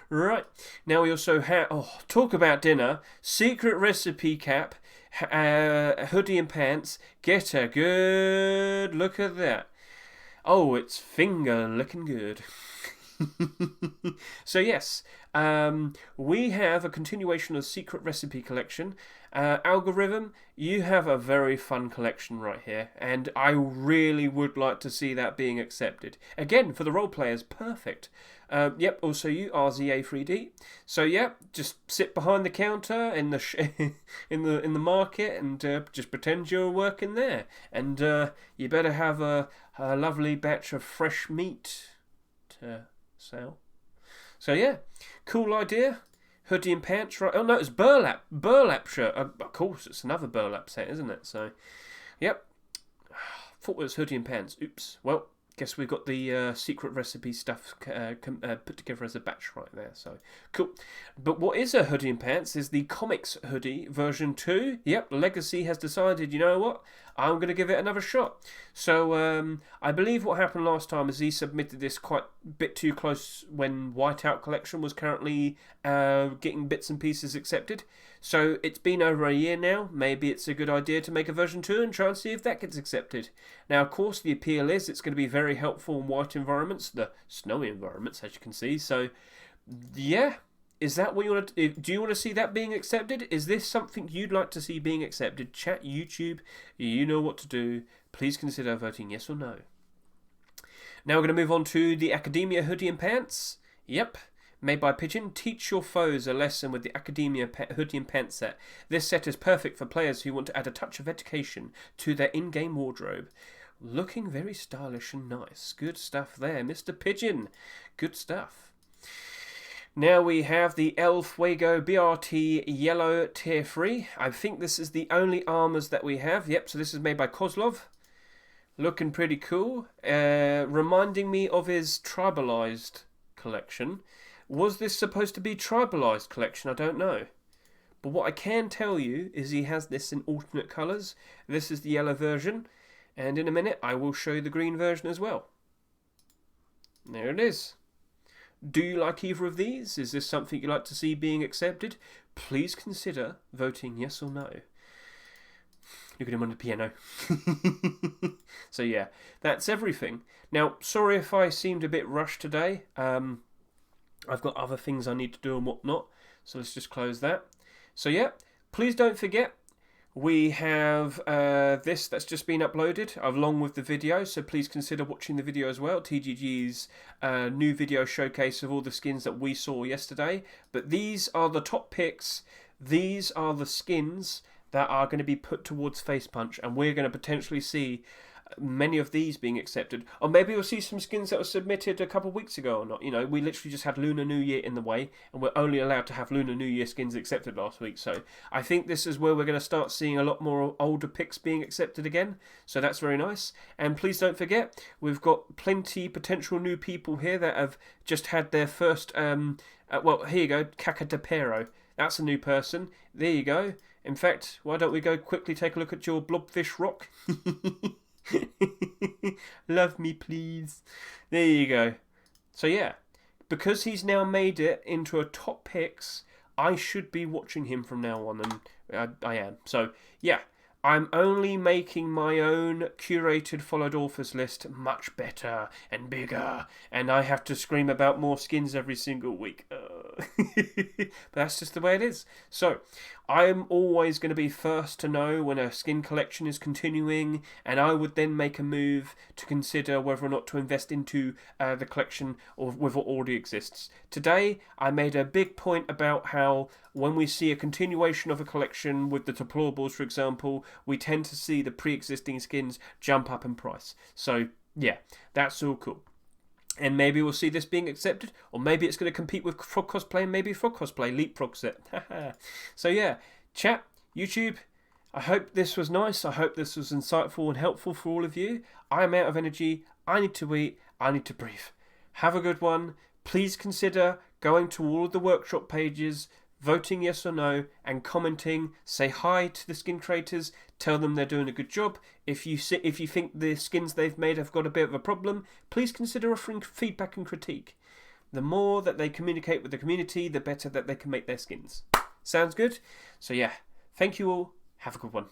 Right, now we also have... Oh, talk about dinner. Secret recipe cap, hoodie and pants. Get a good look at that. Oh, it's finger looking good. So yes, we have a continuation of the Secret Recipe Collection. Algorithm, you have a very fun collection right here, and I really would like to see that being accepted. Again, for the role players, perfect. Yep, also you, RZA3D. So yep, just sit behind the counter in the in the market and just pretend you're working there. And you better have a lovely batch of fresh meat to sell. So yeah, cool idea. Hoodie and pants, right? Oh no, it's burlap shirt. Of course, it's another burlap set, isn't it? So, yep. Thought it was hoodie and pants. Oops. Well, guess we've got the secret recipe stuff put together as a batch right there. So cool. But what is a Hoodie Pants is the comics hoodie version 2. Yep, Legacy has decided, you know what, I'm going to give it another shot. So I believe what happened last time is he submitted this quite a bit too close when Whiteout Collection was currently getting bits and pieces accepted. So it's been over a year now. Maybe it's a good idea to make a version 2 and try and see if that gets accepted. Now, of course, the appeal is it's going to be very helpful in white environments, the snowy environments, as you can see. So, yeah. Is that what you want to... Do you want to see that being accepted? Is this something you'd like to see being accepted? Chat, YouTube, you know what to do. Please consider voting yes or no. Now we're going to move on to the Academia Hoodie and Pants. Yep. Made by Pigeon. Teach your foes a lesson with the Academia Hoodie and Pants set. This set is perfect for players who want to add a touch of education to their in-game wardrobe. Looking very stylish and nice. Good stuff there, Mr. Pigeon. Good stuff. Now we have the Fuego-Brt Yellow Tier 3. I think this is the only armours that we have. Yep, so this is made by Kozlov. Looking pretty cool. Reminding me of his Tribalized collection. Was this supposed to be Tribalized collection? I don't know. But what I can tell you is he has this in alternate colours. This is the yellow version. And in a minute I will show you the green version as well. There it is. Do you like either of these? Is this something you'd like to see being accepted? Please consider voting yes or no. Look at him on the piano. So yeah, that's everything. Now, sorry if I seemed a bit rushed today. I've got other things I need to do and whatnot. So let's just close that. So yeah, please don't forget, we have this that's just been uploaded along with the video, so please consider watching the video as well. TGG's new video showcase of all the skins that we saw yesterday. But these are the top picks. These are the skins that are going to be put towards Face Punch, and we're going to potentially see many of these being accepted. Or maybe we'll see some skins that were submitted a couple of weeks ago or not. You know, we literally just had Lunar New Year in the way, and we're only allowed to have Lunar New Year skins accepted last week. So I think this is where we're going to start seeing a lot more older picks being accepted again. So that's very nice. And please don't forget, we've got plenty potential new people here that have just had their first... well, here you go, Cacatapero. That's a new person. There you go. In fact, why don't we go quickly take a look at your Blobfish Rock? Love me, please. There you go. So yeah, because he's now made it into a top picks, I should be watching him from now on, and I am. So yeah, I'm only making my own curated followed authors list much better and bigger, and I have to scream about more skins every single week. But that's just the way it is. So I'm always going to be first to know when a skin collection is continuing, and I would then make a move to consider whether or not to invest into the collection or with what already exists. Today I made a big point about how when we see a continuation of a collection with the deplorables, for example, we tend to see the pre-existing skins jump up in price. So yeah, that's all cool. And maybe we'll see this being accepted, or maybe it's going to compete with Frog Cosplay, and maybe Frog Cosplay, Leapfrog set. So yeah, chat, YouTube, I hope this was nice. I hope this was insightful and helpful for all of you. I'm out of energy. I need to eat. I need to breathe. Have a good one. Please consider going to all of the workshop pages, voting yes or no, and commenting. Say hi to the skin creators. Tell them they're doing a good job. If you think the skins they've made have got a bit of a problem, please consider offering feedback and critique. The more that they communicate with the community, the better that they can make their skins. Sounds good? So yeah, thank you all. Have a good one.